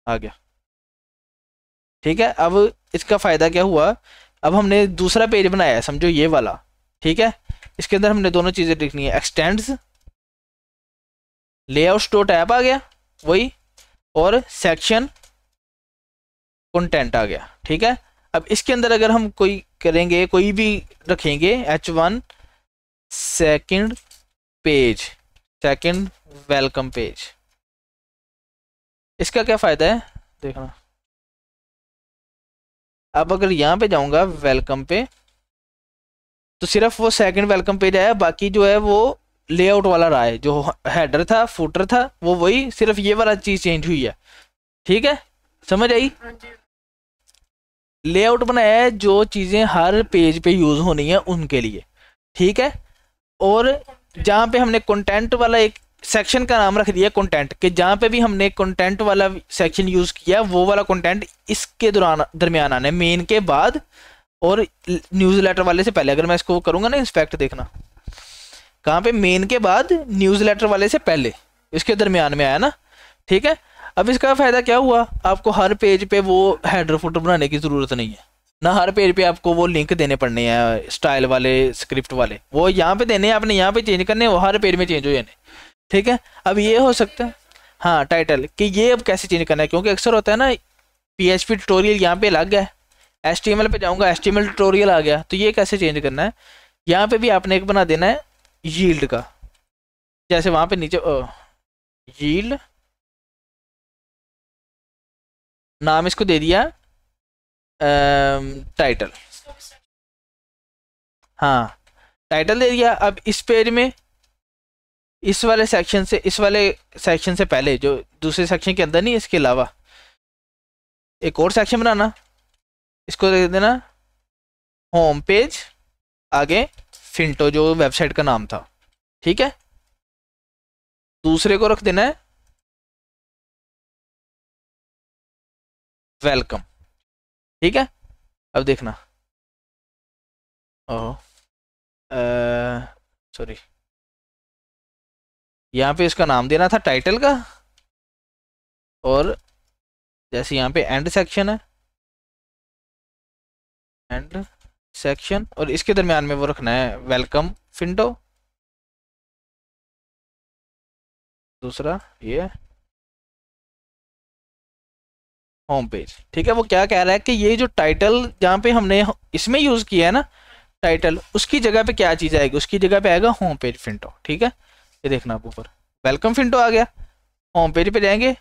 आ गया, ठीक है। अब इसका फ़ायदा क्या हुआ, अब हमने दूसरा पेज बनाया है, समझो ये वाला, ठीक है। इसके अंदर हमने दोनों चीज़ें लिखनी है, एक्सटेंड्स लेआउट्स डॉट ऐप आ गया वही, और सेक्शन कंटेंट आ गया, ठीक है। अब इसके अंदर अगर हम कोई करेंगे, कोई भी रखेंगे H1 second page, second welcome page, इसका क्या फ़ायदा है देखना। अब अगर यहाँ पे जाऊँगा वेलकम पे, तो सिर्फ वो सेकंड वेलकम पेज आया, बाकी जो है वो लेआउट वाला रहा है, जो हेडर था फुटर था वो वही, सिर्फ ये वाला चीज़ चेंज हुई है, ठीक है, समझ आई। लेआउट बनाया है जो चीज़ें हर पेज पे यूज़ होनी है उनके लिए, ठीक है। और जहाँ पे हमने कंटेंट वाला एक सेक्शन का नाम रख दिया कंटेंट, कि जहाँ पे भी हमने कंटेंट वाला सेक्शन यूज़ किया वो वाला कंटेंट इसके दरमियान आना है, मेन के बाद और न्यूज़लेटर वाले से पहले। अगर मैं इसको करूँगा ना इंस्पेक्ट, देखना कहाँ पे, मेन के बाद न्यूज़लेटर वाले से पहले, इसके दरमियान में आया ना, ठीक है। अब इसका फ़ायदा क्या हुआ, आपको हर पेज पे वो हेडर फुटर बनाने की ज़रूरत नहीं है ना, हर पेज पे आपको वो लिंक देने पड़ने हैं स्टाइल वाले स्क्रिप्ट वाले, वो यहाँ पे देने हैं, आपने यहाँ पे चेंज करने, वो हर पेज में चेंज हो जाने, ठीक है। अब ये हो सकता है हाँ टाइटल, कि ये अब कैसे चेंज करना है, क्योंकि अक्सर होता है ना PHP ट्यूटोरियल यहाँ पे अलग है, HTML पे जाऊँगा HTML ट्यूटोरियल आ गया। तो ये कैसे चेंज करना है, यहाँ पे भी आपने एक बना देना है यील्ड का, जैसे वहाँ पे नीचे यील्ड नाम इसको दे दिया टाइटल, हाँ टाइटल दे दिया। अब इस पेज में इस वाले सेक्शन से पहले जो दूसरे सेक्शन के अंदर नहीं, इसके अलावा एक और सेक्शन बनाना, इसको दे देना होम पेज, आगे फिंटो जो वेबसाइट का नाम था, ठीक है। दूसरे को रख देना है वेलकम, ठीक है। अब देखना, ओह सॉरी, यहाँ पे इसका नाम देना था टाइटल का, और जैसे यहाँ पे एंड सेक्शन है, एंड सेक्शन, और इसके दरमियान में वो रखना है वेलकम फिंटो। दूसरा ये होम पेज, ठीक है। वो क्या कह रहा है कि ये जो टाइटल जहाँ पे हमने इसमें यूज किया है ना टाइटल, उसकी जगह पे क्या चीज आएगी, उसकी जगह पे आएगा होम पेज फिंटो, ठीक है। ये देखना आप ऊपर वेलकम फिंटो आ गया, होम पेज पे जाएंगे,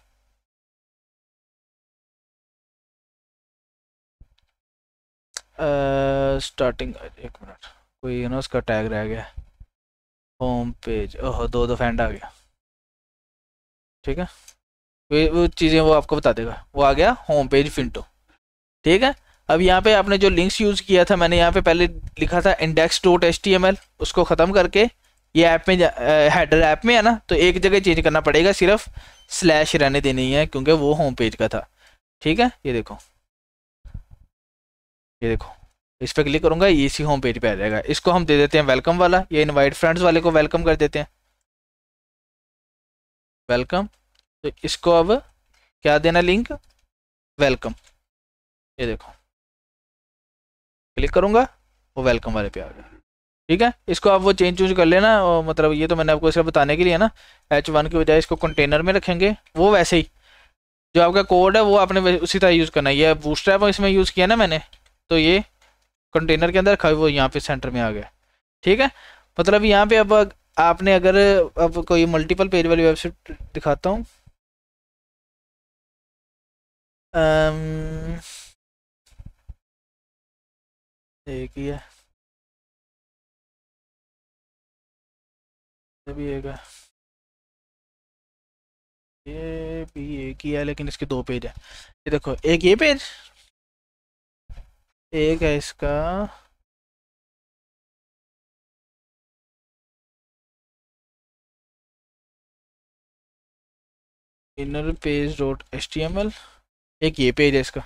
स्टार्टिंग, एक मिनट, कोई ना उसका टैग रह गया, होम पेज, ओह दो फैंड आ गया, ठीक है। वो चीज़ें वो आपको बता देगा, वो आ गया होम पेज फिंटो, ठीक है। अब यहाँ पे आपने जो लिंक्स यूज़ किया था, मैंने यहाँ पे पहले लिखा था index.html, उसको ख़त्म करके ये ऐप में हेडर ऐप में है ना, तो एक जगह चेंज करना पड़ेगा, सिर्फ स्लैश रहने देनी है क्योंकि वो होम पेज का था, ठीक है। ये देखो, ये देखो, इस पर क्लिक करूँगा, ये इसी होम पेज पे आ जाएगा। इसको हम दे देते हैं वेलकम वाला, ये इनवाइट फ्रेंड्स वाले को वेलकम कर देते हैं, वेलकम। तो इसको अब क्या देना, लिंक वेलकम, ये देखो क्लिक करूँगा वो वेलकम वाले पे आ गया, ठीक है। इसको आप वो चेंज चूज कर लेना, और मतलब ये तो मैंने आपको सिर्फ बताने के लिए ना, H1 की बजाय इसको कंटेनर में रखेंगे, वो वैसे ही जो आपका कोड है वो आपने उसी तरह यूज़ करना है। ये बूटस्ट्रैप इसमें यूज़ किया ना मैंने, तो ये कंटेनर के अंदर रखा, वो यहाँ पे सेंटर में आ गया, ठीक है। मतलब यहाँ पे अब आपने अगर अब कोई मल्टीपल पेज वाली वेबसाइट दिखाता हूँ, एक ही है, ये भी एक है, ये भी एक ही है, लेकिन इसके दो पेज है। ये देखो, एक ये पेज, एक है इसका इनर पेज डॉट HTML, एक ये पेज है इसका,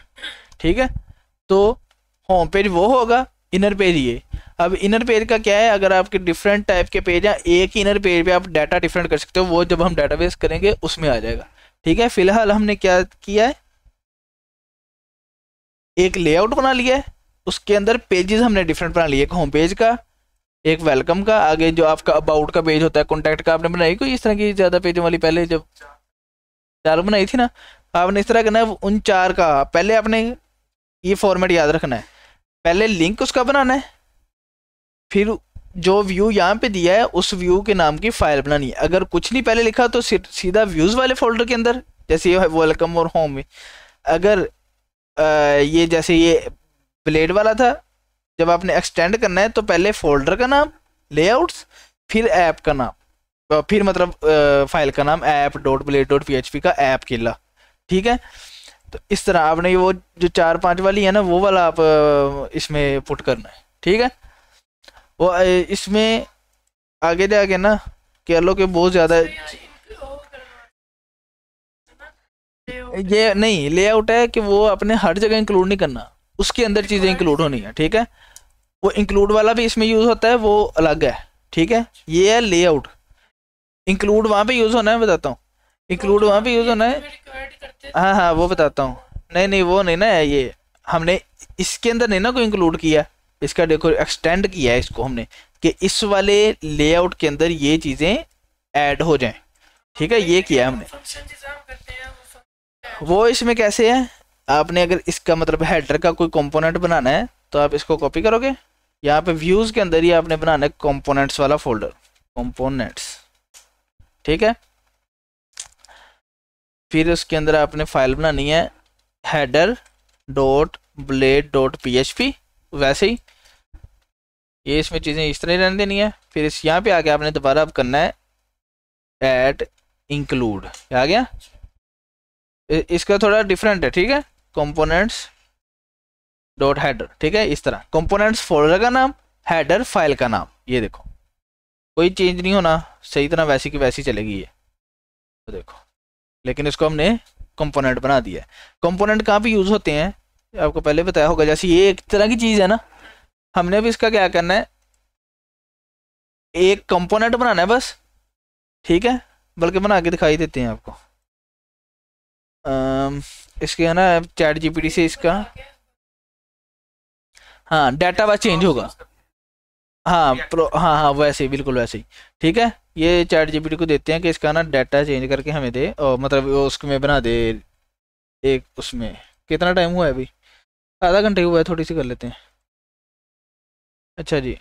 ठीक है। तो होम पेज वो होगा, इनर पेज ये। अब इनर पेज का क्या है, अगर आपके डिफरेंट टाइप के पेज हैं, एक ही इनर पेज पे आप डाटा डिफरेंट कर सकते हो, वो जब हम डाटाबेस करेंगे उसमें आ जाएगा, ठीक है। फिलहाल हमने क्या किया है, एक लेआउट बना लिया है, उसके अंदर पेजेस हमने डिफरेंट बना लिए, एक होम पेज का, एक वेलकम का, आगे जो आपका अबाउट का पेज होता है, कॉन्टैक्ट का आपने बनाई कोई इस तरह की ज़्यादा पेजों वाली, पहले जब 4 बनाई थी ना, आपने इस तरह करना है, उन 4 का पहले आपने ये फॉर्मेट याद रखना है, पहले लिंक उसका बनाना है, फिर जो व्यू यहाँ पे दिया है उस व्यू के नाम की फाइल बनानी है। अगर कुछ नहीं पहले लिखा तो सीधा व्यूज़ वाले फोल्डर के अंदर, जैसे ये वेलकम और होम में। अगर ये जैसे ये ब्लेड वाला था, जब आपने एक्सटेंड करना है तो पहले फोल्डर का नाम, लेआउट्स, फिर ऐप का नाम, फिर मतलब फाइल का नाम app.blade.php का ऐप किला, ठीक है। तो इस तरह आपने वो जो 4-5 वाली है ना, वो वाला आप इसमें पुट करना है, ठीक है। वो इसमें आगे जाके ना कह लो कि बहुत ज़्यादा, ये नहीं लेआउट है कि वो अपने हर जगह इंक्लूड नहीं करना, उसके अंदर चीज़ें इंक्लूड होनी है, ठीक है। वो इंक्लूड वाला भी इसमें यूज़ होता है, वो अलग है, ठीक है। ये है लेआउट, इंक्लूड वहाँ पे यूज़ होना है, बताता हूँ, इंक्लूड वहाँ पे यूज़ होना है, हाँ हाँ वो बताता हूँ। नहीं नहीं वो नहीं ना, ये हमने इसके अंदर नहीं ना कोई इंक्लूड किया, इसका देखो एक्सटेंड किया है इसको हमने, कि इस वाले लेआउट के अंदर ये चीज़ें ऐड हो जाएं, ठीक है, ये किया हमने। वो इसमें कैसे है, आपने अगर इसका मतलब हेडर का कोई कंपोनेंट बनाना है तो आप इसको कॉपी करोगे, यहाँ पे व्यूज़ के अंदर ही आपने बनाना है कंपोनेंट्स वाला फोल्डर, कंपोनेंट्स, ठीक है। फिर उसके अंदर आपने फाइल बनानी है header dot blade dot PHP, वैसे ही ये इसमें चीज़ें इस तरह ही रहने देनी है। फिर इस यहाँ पे आके आपने दोबारा अब करना है ऐड इंक्लूड, आ गया। इसका थोड़ा डिफरेंट है, ठीक है, कंपोनेंट्स डॉट हेडर, ठीक है, इस तरह कंपोनेंट्स फोल्डर का नाम, हेडर फाइल का नाम, ये देखो कोई चेंज नहीं होना, सही तरह वैसी की वैसी चलेगी ये, तो देखो। लेकिन इसको हमने कंपोनेंट बना दिया है। कंपोनेंट कहाँ पे यूज़ होते हैं आपको पहले बताया होगा, जैसे ये एक तरह की चीज़ है ना, हमने भी इसका क्या करना है, एक कंपोनेंट बनाना है बस, ठीक है। बल्कि बना के दिखाई देते हैं आपको, इसके है ना चैट GPT से इसका, हाँ डाटा बस चेंज होगा, हाँ हाँ हाँ वैसे ही, बिल्कुल वैसे ही, ठीक है। ये चैट GPT को देते हैं कि इसका ना डाटा चेंज करके हमें दे, और मतलब वो उसमें बना दे एक, उसमें कितना टाइम हुआ है अभी, आधा घंटे हुआ है, थोड़ी सी कर लेते हैं। अच्छा जी,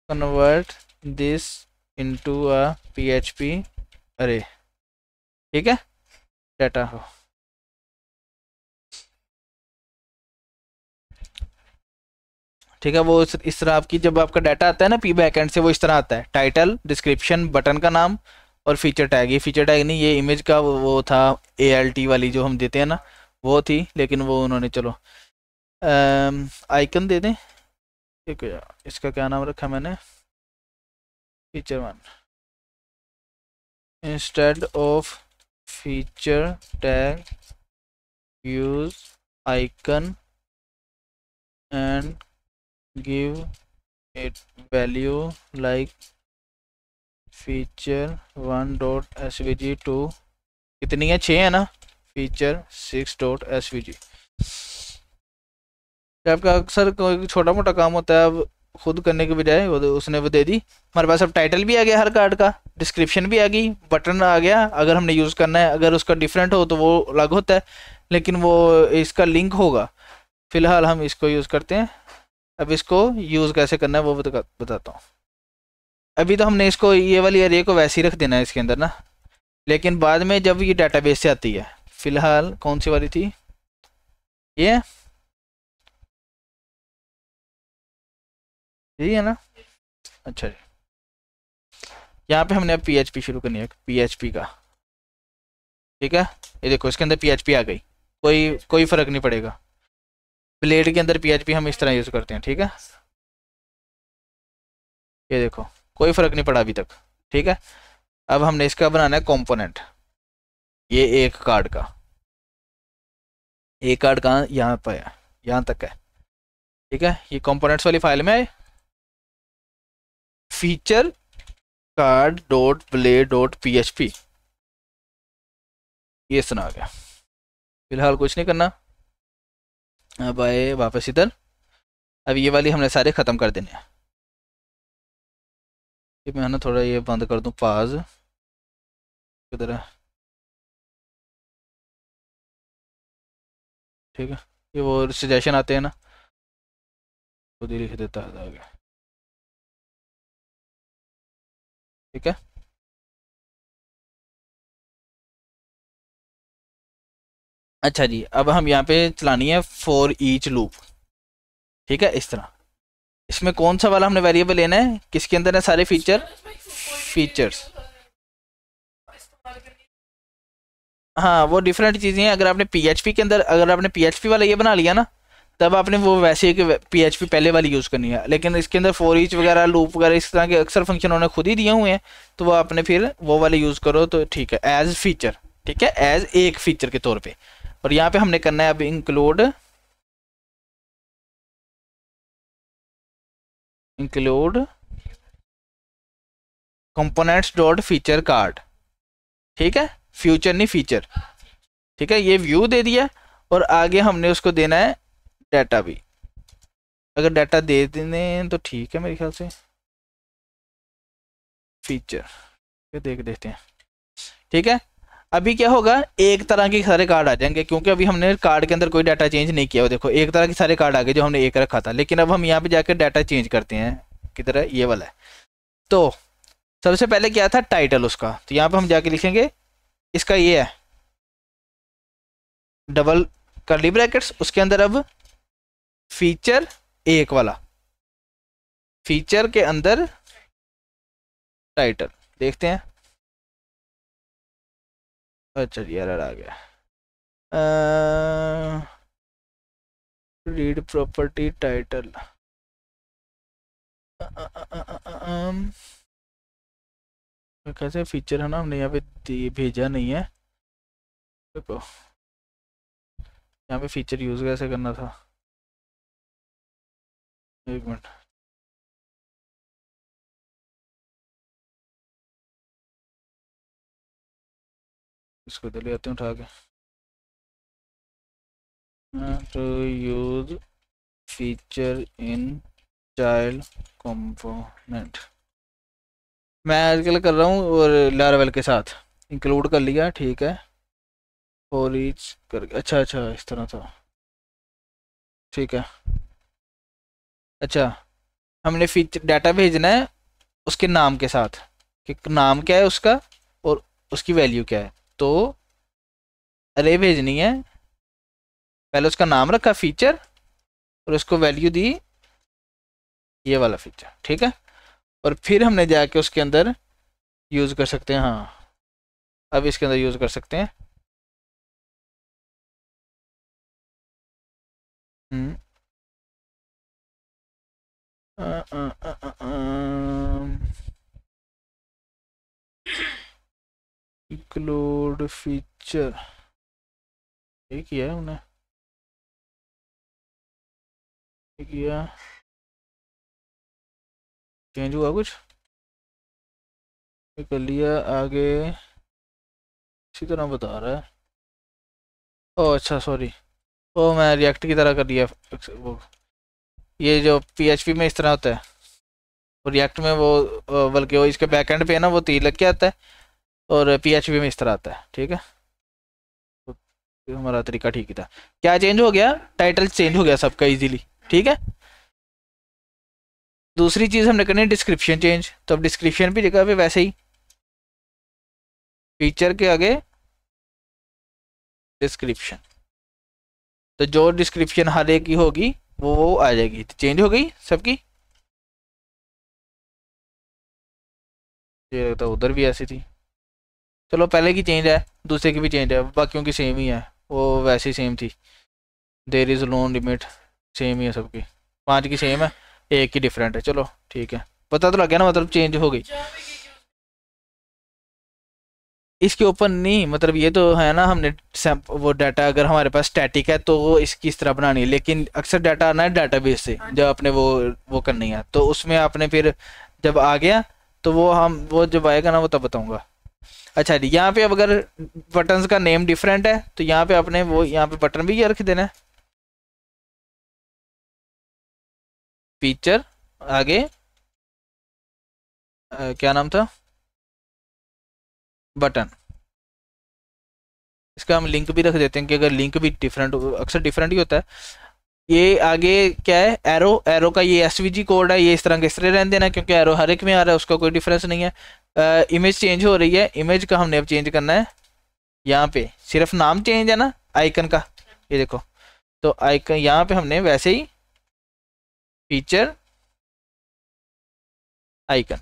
convert this into a PHP अरे, ठीक है, डाटा हो, ठीक है। वो इस तरह आपकी जब आपका डाटा आता है ना पी बैकएंड से, वो इस तरह आता है, टाइटल, डिस्क्रिप्शन, बटन का नाम और फीचर टैग। ये फीचर टैग नहीं, ये इमेज का वो था ALT वाली जो हम देते हैं ना, वो थी, लेकिन वो उन्होंने चलो आइकन दे दें। एक इसका क्या नाम रखा मैंने, feature 1 instead of feature tag use icon and give it value like feature 1 dot svg to, कितनी है, 6 है ना, feature 6 dot svg। आपका अक्सर कोई छोटा मोटा काम होता है, अब खुद करने के बजाय वो उसने वो दे दी। हमारे पास अब टाइटल भी आ गया हर कार्ड का, डिस्क्रिप्शन भी आ गई, बटन आ गया, अगर हमने यूज़ करना है, अगर उसका डिफरेंट हो तो वो अलग होता है, लेकिन वो इसका लिंक होगा। फिलहाल हम इसको यूज़ करते हैं। अब इसको यूज़ कैसे करना है वो बताता हूँ। अभी तो हमने इसको ये वाली एरे को वैसे ही रख देना है इसके अंदर ना, लेकिन बाद में जब ये डाटाबेस से आती है, फिलहाल कौन सी वाली थी ये, यही है ना, अच्छा जी। यहाँ पे हमने अब PHP शुरू करनी है, PHP का, ठीक है। ये देखो इसके अंदर PHP आ गई, कोई फ़र्क नहीं पड़ेगा। ब्लेड के अंदर PHP हम इस तरह यूज़ करते हैं, ठीक है। ये देखो कोई फ़र्क नहीं पड़ा अभी तक, ठीक है। अब हमने इसका बनाना है कंपोनेंट, ये एक कार्ड का, एक कार्ड कहाँ, यहाँ पर है, यहाँ तक है, ठीक है। ये कंपोनेंट्स वाली फाइल में है, feature card dot blade dot PHP, ये सुना आ गया। फिलहाल कुछ नहीं करना, अब आए वापस इधर। अब ये वाली हमने सारे ख़त्म कर देने हैं। ये मैं ना थोड़ा ये बंद कर दूँ, पाज किधर है, ठीक है। ये वो सजेशन आते हैं ना, खुद ही लिख देता है आगे, ठीक है। अच्छा जी, अब हम यहाँ पे चलानी है फॉर ईच लूप, ठीक है, इस तरह। इसमें कौन सा वाला हमने वेरिएबल लेना है, किसके अंदर है सारे फीचर्स, हाँ वो डिफरेंट चीज़ें हैं। अगर आपने PHP के अंदर, अगर आपने PHP वाला ये बना लिया ना, तब आपने वो वैसे ही PHP पहले वाली यूज़ करनी है। लेकिन इसके अंदर फॉर ईच वगैरह, लूप वगैरह, इस तरह के अक्सर फंक्शन उन्होंने खुद ही दिए हुए हैं, तो वो आपने फिर वो वाले यूज़ करो तो ठीक है, एज फीचर, ठीक है, एज एक फीचर के तौर पे। और यहाँ पे हमने करना है अब include components dot feature card, ठीक है, फ्यूचर नहीं फीचर, ठीक है। ये व्यू दे दिया, और आगे हमने उसको देना है डाटा भी। अगर डाटा दे देने तो ठीक है मेरे ख्याल से, फीचर ये देख देते हैं, ठीक है। अभी क्या होगा, एक तरह के सारे कार्ड आ जाएंगे, क्योंकि अभी हमने कार्ड के अंदर कोई डाटा चेंज नहीं किया। वो देखो एक तरह के सारे कार्ड आ गए जो हमने एक रखा था, लेकिन अब हम यहाँ पे जाकर डाटा चेंज करते हैं। किधर है, ये वाला है। तो सबसे पहले क्या था, टाइटल उसका, तो यहाँ पे हम जाके लिखेंगे इसका ये है, डबल कर्ली ब्रैकेट्स, उसके अंदर अब फीचर एक वाला, फीचर के अंदर टाइटल। देखते हैं, अच्छा जी एरर आ गया। रीड प्रॉपर्टी टाइटल, कैसे फीचर है ना, हमने यहाँ पे भेजा नहीं है। देखो यहाँ पे फीचर यूज कैसे करना था, एक मिनट। इसको तो ले आते हैं उठा के। To use feature in child component, मैं आजकल कर रहा हूँ और लारावेल के साथ इंक्लूड कर लिया, ठीक है। फॉर ईच कर, अच्छा अच्छा इस तरह था, ठीक है। अच्छा हमने फीचर डाटा भेजना है उसके नाम के साथ, कि नाम क्या है उसका और उसकी वैल्यू क्या है। तो अरे भेजनी है, पहले उसका नाम रखा फीचर और उसको वैल्यू दी ये वाला फीचर, ठीक है। और फिर हमने जाके उसके अंदर यूज़ कर सकते हैं, हाँ अब इसके अंदर यूज़ कर सकते हैं। इंक्लूड फीचर, ये किया है उन्हें, ये किया, चेंज हुआ कुछ, ये कर लिया, आगे इसी तरह बता रहा है। ओ अच्छा सॉरी, ओ मैं रिएक्ट की तरह कर दिया वो, ये जो पीएचपी में इस तरह होता है, और रिएक्ट में वो बल्कि वो इसके बैकएंड पे है ना, वो तीर लग के आता है, और पीएचपी में इस तरह आता है, ठीक है। तो हमारा तरीका ठीक ही था। क्या चेंज हो गया, टाइटल चेंज हो गया सबका इजीली, ठीक है। दूसरी चीज़ हमने करनी है डिस्क्रिप्शन चेंज, तो अब डिस्क्रिप्शन भी जगह पे वैसे ही फीचर के आगे डिस्क्रिप्शन, तो जो डिस्क्रिप्शन हर एक की होगी वो आ जाएगी, तो चेंज हो गई सबकी। ये तो उधर भी ऐसी थी, चलो पहले की चेंज है, दूसरे की भी चेंज है, बाकियों की सेम ही है, वो वैसे ही सेम थी। There is loan limit same ही है सबकी, 5 की सेम है, एक की डिफरेंट है, चलो ठीक है। पता तो लग गया ना, मतलब चेंज हो गई। इसके ऊपर नहीं, मतलब ये तो है ना, हमने वो डाटा अगर हमारे पास स्टैटिक है तो वो इसकी इस तरह बनानी है, लेकिन अक्सर डाटा आना है डाटाबेस से, जब आपने वो करनी है तो उसमें आपने फिर जब आ गया तो वो जब आएगा ना वो तब बताऊंगा। अच्छा जी, यहाँ पे अब अगर बटन्स का नेम डिफरेंट है तो यहाँ पे आपने वो यहाँ पे बटन भी ये रख देना है, फीचर आगे क्या नाम था, बटन। इसका हम लिंक भी रख देते हैं कि अगर लिंक भी डिफरेंट, अक्सर डिफरेंट ही होता है। ये आगे क्या है, एरो, एरो का ये एसवीजी कोड है, ये इस तरह के इस तरह रहने देना, क्योंकि एरो हर एक में आ रहा है, उसका कोई डिफरेंस नहीं है। इमेज चेंज हो रही है, इमेज का हमने अब चेंज करना है, यहाँ पे सिर्फ नाम चेंज है ना आइकन का, ये देखो। तो आइकन यहाँ पे हमने वैसे ही फीचर आइकन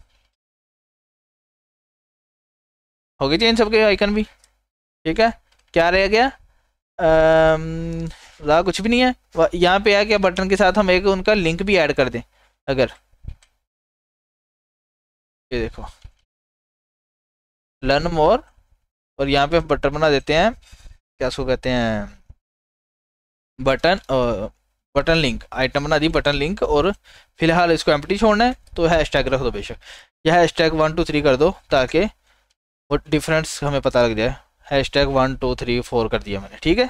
हो गए चेंज सबके आइकन भी, ठीक है। क्या रह गया, रहा कुछ भी नहीं है। यहाँ पे आ गया बटन के साथ हम एक उनका लिंक भी ऐड कर दें अगर, ये देखो लर्न मोर, और यहाँ पे बटन बना देते हैं, क्या उसको कहते हैं, बटन बटन लिंक, आइटम बना दी बटन लिंक, और फिलहाल इसको एम्प्टी छोड़ना है तो हैशटैग रख दो बेशक, या हैशटैग 1 2 3 कर दो ताकि वो डिफरेंस हमें पता लग जाए। हैशटैग 1 2 3 4 कर दिया मैंने, ठीक है।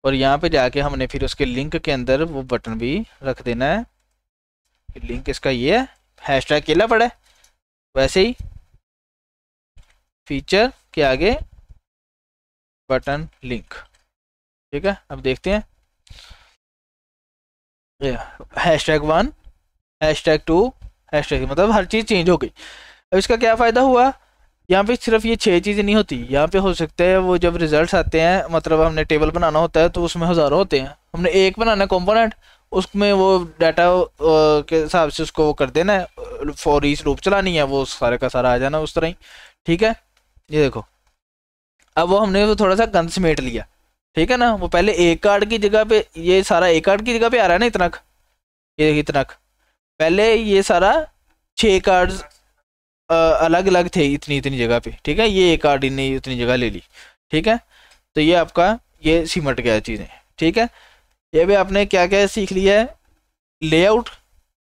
और यहाँ पे जाके हमने फिर उसके लिंक के अंदर वो बटन भी रख देना है, लिंक इसका ये है, हैशटैग अकेला पड़ा है, वैसे ही फीचर के आगे बटन लिंक, ठीक है। अब देखते हैं #1 #2 मतलब हर चीज़ चेंज हो गई। अब इसका क्या फ़ायदा हुआ, यहाँ पे सिर्फ ये 6 चीज़ें नहीं होती, यहाँ पे हो सकते हैं वो जब रिजल्ट्स आते हैं, मतलब हमने टेबल बनाना होता है तो उसमें हज़ारों होते हैं, हमने एक बनाना है कंपोनेंट, उसमें वो डाटा के हिसाब से उसको वो कर देना है, फॉर ईच लूप चलानी है, वो सारे का सारा आ जाना उस तरह ही, ठीक है। ये देखो अब वो हमने वो थोड़ा सा गंद समेट लिया, ठीक है ना। वो पहले एक कार्ड की जगह पे, ये सारा एक कार्ड की जगह पे आ रहा है ना इतना, ये देखिए इतना, पहले ये सारा 6 कार्ड्स अलग अलग थे इतनी इतनी जगह पे, ठीक है। ये एक कार्ड ने इतनी जगह ले ली, ठीक है। तो ये आपका ये सिमट गया चीज़ें, ठीक है। ये भी आपने क्या क्या सीख लिया है, लेआउट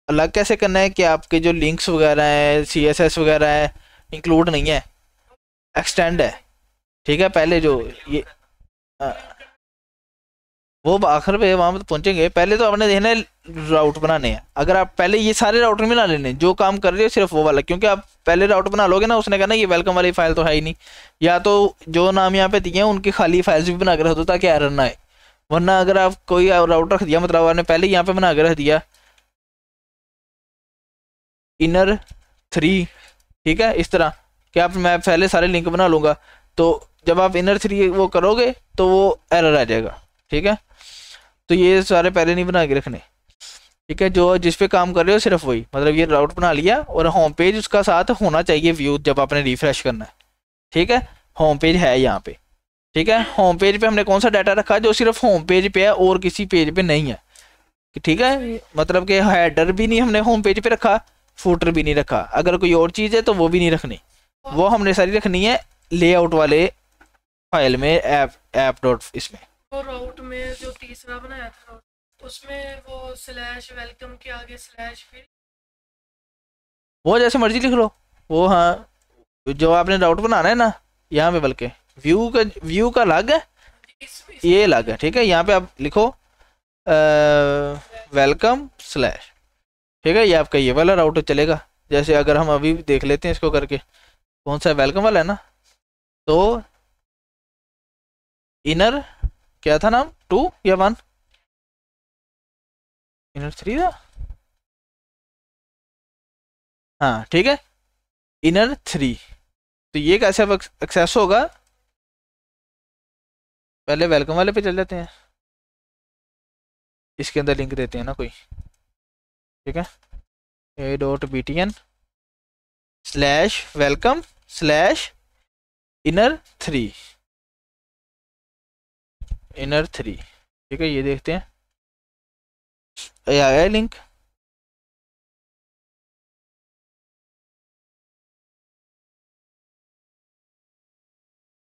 अलग कैसे करना है, कि आपके जो लिंक्स वगैरह हैं, CSS वगैरह है, इंक्लूड नहीं है, एक्सटेंड है, ठीक है। पहले जो ये वो आखिर पे वहाँ पर पहुँचेंगे, पहले तो आपने देखना है राउट बनाने हैं। अगर आप पहले ये सारे राउटर बना लेने, जो काम कर रहे हो सिर्फ वो वाला, क्योंकि आप पहले राउटर बना लोगे ना, उसने कहना ये वेलकम वाली फाइल तो है ही नहीं, या तो जो नाम यहाँ पे दिए हैं उनकी खाली फाइल्स भी बना के रख दो ताकि एरर ना आए। वरना अगर आप कोई राउटर रख दिया, मतलब आपने पहले यहाँ पे बना के रख दिया inner3, ठीक है, इस तरह कि आप मैं पहले सारे लिंक बना लूँगा, तो जब आप inner3 वो करोगे तो वो एरर आ जाएगा, ठीक है। तो ये सारे पहले नहीं बना के रखने, ठीक है। जो जिस पे काम कर रहे हो सिर्फ वही, मतलब ये राउट बना लिया, और होम पेज उसका साथ होना चाहिए व्यू जब आपने रिफ्रेश करना है, ठीक है। होम पेज है यहाँ पे, ठीक है। होम पेज पे हमने कौन सा डाटा रखा जो सिर्फ होम पेज पे है और किसी पेज पे नहीं है, ठीक है। मतलब कि हेडर भी नहीं हमने होम पेज पे रखा, फुटर भी नहीं रखा, अगर कोई और चीज़ है तो वो भी नहीं रखनी, वो हमने सारी रखनी है लेआउट वाले फाइल में, ऐप डॉट इसमें। वो राउट में जो तीसरा बनाया था राउट, उसमें वो /वेलकम के आगे / फिर वो जैसे मर्जी लिख लो वो, हाँ जो आपने राउट बनाना है ना यहाँ पे, बल्कि व्यू का अलग है, ये अलग है, ठीक है। यहाँ पे आप लिखो वेलकम /, ठीक है। ये आपका ये वाला राउटर चलेगा। जैसे अगर हम अभी देख लेते हैं इसको करके, कौन सा वेलकम वाला है ना, तो इनर क्या था नाम, 2 या 1, inner3 था, हाँ ठीक है, inner3। तो ये कैसे एक्सेस होगा, पहले वेलकम वाले पे चल जाते हैं, इसके अंदर लिंक देते हैं ना कोई, ठीक है। a.btn /welcome /inner3, ठीक है। ये देखते हैं ये आ गया लिंक,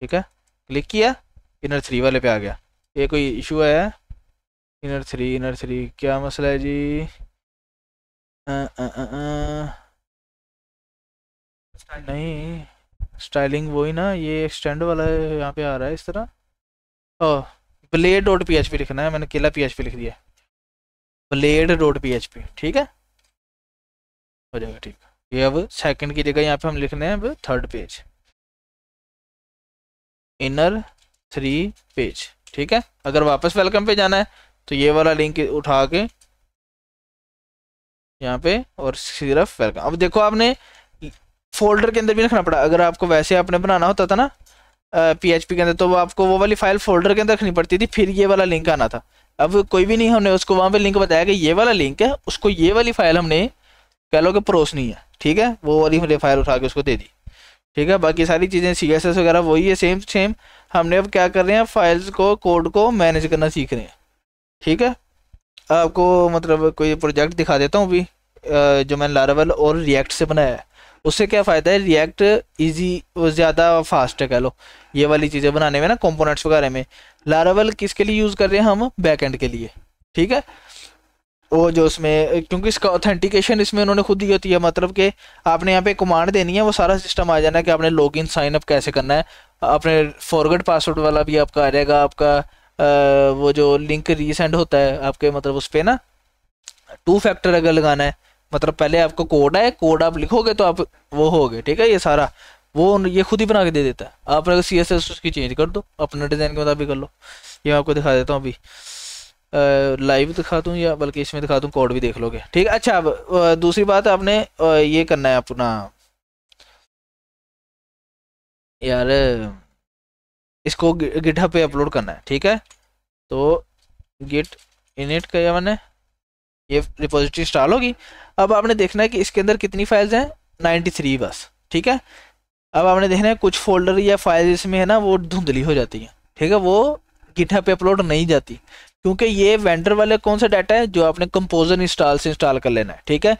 ठीक है। क्लिक किया, inner3 वाले पे आ गया। ये कोई इशू है, inner3 क्या मसला है जी, नहीं स्टाइलिंग वही ना, ये एक्सटेंड वाला है, यहाँ पे आ रहा है इस तरह। ओह blade.php लिखना है, मैंने केला PHP लिख दिया, blade.php, ठीक है, हो जाएगा ठीक। ये अब सेकंड की जगह यहाँ पे हम लिखने हैं अब थर्ड पेज, inner3 पेज, ठीक है। अगर वापस वेलकम पे जाना है तो ये वाला लिंक उठा के यहाँ पे और सिर्फ वेलकम। अब देखो आपने फोल्डर के अंदर भी रखना पड़ा, अगर आपको वैसे आपने बनाना होता था ना PHP के अंदर, तो वो आपको वो वाली फाइल फोल्डर के अंदर रखनी पड़ती थी, फिर ये वाला लिंक आना था। अब कोई भी नहीं, हमने उसको वहाँ पे लिंक बताया कि ये वाला लिंक है, उसको ये वाली फाइल हमने कह लो कि परोसनी है, ठीक है। वो वाली हमने फाइल उठा के उसको दे दी, ठीक है। बाकी सारी चीज़ें CSS वगैरह वही है, सेम। हमने अब क्या कर रहे हैं, फाइल्स को, कोड को मैनेज करना सीख रहे हैं, ठीक है। आपको मतलब कोई प्रोजेक्ट दिखा देता हूँ अभी, जो मैंने लारावेल और रिएक्ट से बनाया है। उससे क्या फ़ायदा है, रिएक्ट इजी और ज़्यादा फास्ट है कह लो ये वाली चीज़ें बनाने में ना, कंपोनेंट्स वगैरह में। लारावेल किसके लिए यूज़ कर रहे हैं हम, बैकएंड के लिए, ठीक है। वो जो उसमें, क्योंकि इसका ऑथेंटिकेशन इसमें उन्होंने खुद ही होती है, मतलब कि आपने यहाँ पे कमांड देनी है, वो सारा सिस्टम आ जाना है कि आपने लॉगिन साइन अप कैसे करना है, आपने फॉरगेट पासवर्ड वाला भी आपका आ जाएगा, आपका वो जो लिंक रीसेंड होता है आपके, मतलब उस पर ना 2 फैक्टर अगर लगाना है, मतलब पहले आपको कोड है, कोड आप लिखोगे तो आप वो हो गए, ठीक है। ये सारा वो ये खुद ही बना के दे देता है। आप अगर CSS उसकी चेंज कर दो, अपने डिज़ाइन के मुताबिक कर लो। ये मैं आपको दिखा देता हूँ अभी, लाइव दिखा दूँ या बल्कि इसमें दिखा दूँ, कोड भी देख लोगे। ठीक है। अच्छा, अब दूसरी बात आपने ये करना है अपना यार, इसको गिटहब पे अपलोड करना है। ठीक है, तो गिट इनिट किया मैंने, ये रिपोजिटरी इंस्टॉल होगी। अब आपने देखना है कि इसके अंदर कितनी फाइल्स हैं, 93 बस। ठीक है, अब आपने देखना है कुछ फोल्डर या फाइल इसमें है ना वो धुंधली हो जाती है। ठीक है, वो गिटहब पे अपलोड नहीं जाती, क्योंकि ये वेंडर वाले कौन सा डाटा है जो आपने कंपोजर इंस्टॉल से इंस्टॉल कर लेना है। ठीक है,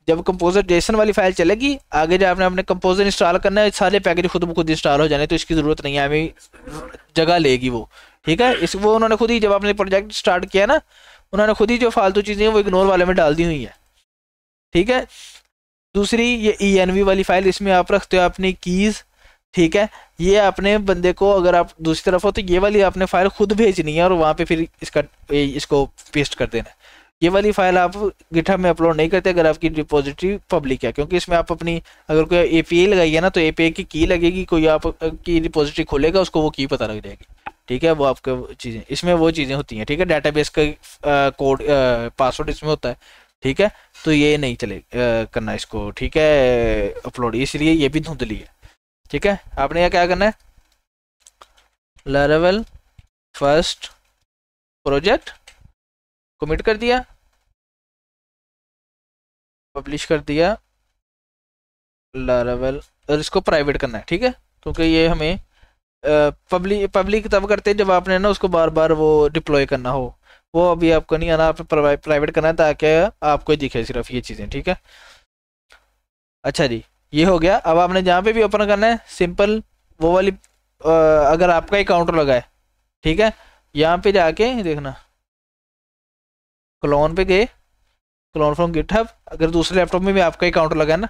जब कंपोजर जेसन वाली फाइल चलेगी, आगे जब आपने अपने कंपोजर इंस्टॉल करना है, सारे पैकेज खुद ब खुद इंस्टॉल हो जाने, तो इसकी ज़रूरत नहीं है, हमें जगह लेगी वो। ठीक है, इस वो उन्होंने खुद ही जब आपने प्रोजेक्ट स्टार्ट किया ना, उन्होंने खुद ही जो फालतू चीज़ें हैं वो इग्नोर वाले में डाल दी हुई है। ठीक है, दूसरी ये ENV वाली फाइल, इसमें आप रखते हो अपनी कीज़। ठीक है, ये अपने बंदे को, अगर आप दूसरी तरफ हो तो ये वाली आपने फाइल खुद भेजनी है और वहाँ पे फिर इसको पेस्ट कर देना है। ये वाली फाइल आप गिटहब में अपलोड नहीं करते अगर आपकी रिपोजिटरी पब्लिक है, क्योंकि इसमें आप अपनी अगर कोई API लगाई है ना, तो API की की लगेगी, कोई आपकी रिपोजिटरी खोलेगा उसको वो की पता लग जाएगी। ठीक है, वो आपका चीज़ें इसमें वो चीज़ें होती हैं। ठीक है, डाटाबेस का कोड पासवर्ड इसमें होता है। ठीक है, तो ये नहीं चले करना इसको। ठीक है, अपलोड, इसलिए ये भी धुंधली है। ठीक है, आपने यहाँ क्या करना है, लारावेल फर्स्ट प्रोजेक्ट कमिट कर दिया, पब्लिश कर दिया लारावेल, और इसको प्राइवेट करना है। ठीक है, क्योंकि ये हमें पब्लिक तब करते हैं जब आपने ना उसको बार बार वो डिप्लॉय करना हो, वो अभी आपको नहीं आना, आप प्राइवेट करना है ताकि आपको दिखे सिर्फ ये चीज़ें। ठीक है, अच्छा जी, ये हो गया। अब आपने जहाँ पे भी ओपन करना है सिंपल वो वाली अगर आपका ही काउंटर लगा है, ठीक है, यहाँ पे जाके देखना, क्लोन पे गए, क्लोन फ्रॉम गिटहब, अगर दूसरे लैपटॉप में भी आपका ही काउंटर लगा है ना,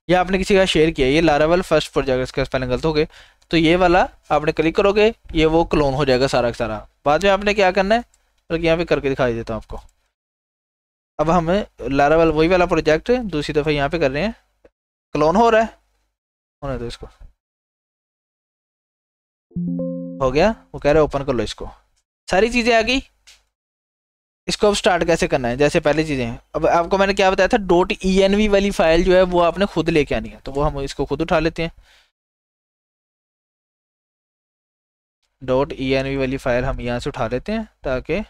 या आपने किसी का शेयर किया, ये लारावेल फर्स्ट प्रोजेक्ट, इसका स्पेलिंग गलत हो गए, तो ये वाला आपने क्लिक करोगे, ये वो क्लोन हो जाएगा सारा का सारा। बाद में आपने क्या करना है, बल्कि यहाँ पे करके दिखाई देता हूँ आपको। अब हमें लारावेल वही वाला प्रोजेक्ट दूसरी दफ़ा यहाँ पे कर रहे हैं, क्लोन हो रहा है, होने दो इसको, हो गया। वो कह रहे हैं ओपन कर लो इसको, सारी चीज़ें आ गई। इसको अब स्टार्ट कैसे करना है, जैसे पहली चीज़ें हैं, अब आपको मैंने क्या बताया था, .env वाली फाइल जो है वो आपने खुद लेके आनी है, तो वो हम इसको खुद उठा लेते हैं। .env वाली फाइल हम यहाँ से उठा लेते हैं, ताकि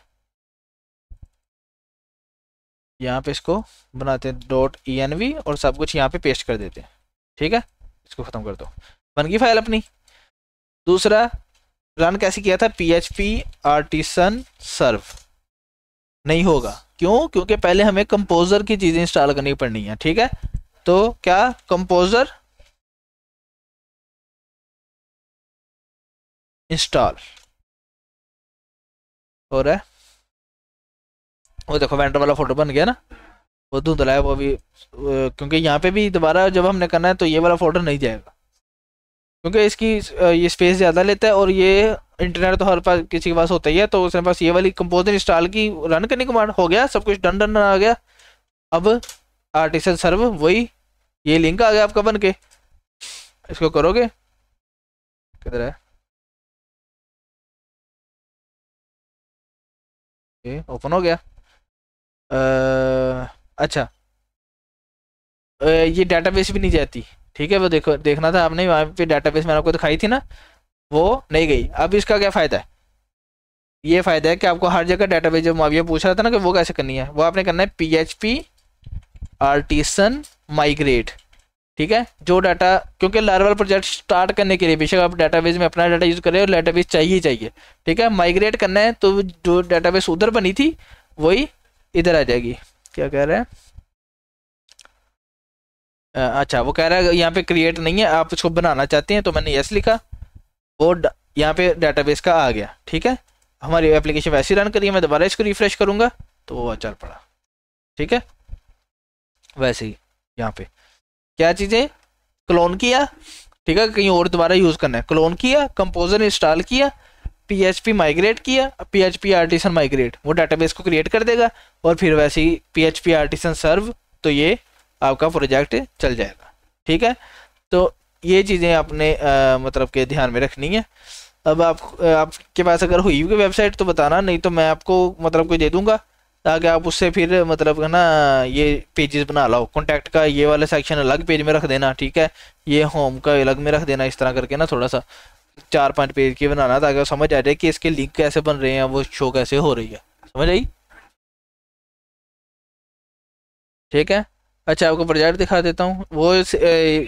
यहाँ पे इसको बनाते हैं .env और सब कुछ यहाँ पे पेस्ट कर देते हैं। ठीक है, इसको ख़त्म कर दो, बन गई फाइल अपनी। दूसरा रन कैसे किया था, PHP आर्टिसन सर्व नहीं होगा, क्यों, क्योंकि पहले हमें कंपोजर की चीज़ें इंस्टॉल करनी पड़नी है। ठीक है, तो क्या कंपोजर इंस्टॉल हो रहा है, वो देखो वेंडर वाला फोटो बन गया ना, वो धुंधला है वो अभी, क्योंकि यहाँ पे भी दोबारा जब हमने करना है तो ये वाला फोल्डर नहीं जाएगा, क्योंकि इसकी ये स्पेस ज़्यादा लेता है, और ये इंटरनेट तो हर पास किसी के पास होता ही है, तो उसके पास ये वाली कंपोजर इंस्टॉल की रन करने कमांड हो गया, सब कुछ डन डन आ गया। अब आर्टिसन सर्व वही, ये लिंक आ गया आपका बन के, इसको करोगे, किधर है ये, ओपन हो गया। अच्छा, ये डाटाबेस भी नहीं जाती। ठीक है, वो देखो, देखना था आपने, वहाँ पे डाटाबेस मैंने आपको दिखाई थी ना, वो नहीं गई। अब इसका क्या फ़ायदा है, ये फ़ायदा है कि आपको हर जगह डाटाबेस, जो माविया पूछ रहा था ना कि वो कैसे करनी है, वो आपने करना है PHP आर्टिसन माइग्रेट। ठीक है, जो डाटा, क्योंकि लारावेल प्रोजेक्ट स्टार्ट करने के लिए बेशक आप डाटाबेस में अपना डाटा यूज़ करें, और डाटाबेस चाहिए ही चाहिए। ठीक है, माइग्रेट करना है, तो जो डाटाबेस उधर बनी थी वही इधर आ जाएगी। क्या कह रहा है, अच्छा, वो कह रहा है यहाँ पे क्रिएट नहीं है, आप इसको बनाना चाहते हैं, तो मैंने यस लिखा, वो यहाँ पे डाटाबेस का आ गया। ठीक है, हमारी एप्लीकेशन वैसे ही रन करिए, मैं दोबारा इसको रिफ्रेश करूँगा तो वो चल पड़ा। ठीक है, वैसे ही यहाँ पे क्या चीज़ें, क्लोन किया, ठीक है, कहीं और दोबारा यूज़ करना है, क्लोन किया, कंपोजर इंस्टॉल किया, PHP माइग्रेट किया, PHP आर्टिसन माइग्रेट, वो डाटाबेस को क्रिएट कर देगा, और फिर वैसे ही PHP आर्टिसन सर्व, तो ये आपका प्रोजेक्ट चल जाएगा। ठीक है, तो ये चीज़ें आपने मतलब के ध्यान में रखनी है। अब आपके पास अगर हुई हुई वेबसाइट तो बताना, नहीं तो मैं आपको मतलब कोई दे दूंगा ताकि आप उससे फिर मतलब है ना ये पेजेस बना लो। कॉन्टैक्ट का ये वाला सेक्शन अलग पेज में रख देना, ठीक है, ये होम का अलग में रख देना, इस तरह करके ना थोड़ा सा 4-5 पेज की बनाना ताकि समझ आ जाए कि इसके लिंक कैसे बन रहे हैं, वो शो कैसे हो रही है। समझ आई? ठीक है। अच्छा आपको प्रोजेक्ट दिखा देता हूँ, वो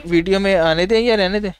वीडियो में आने दें या रहने दें?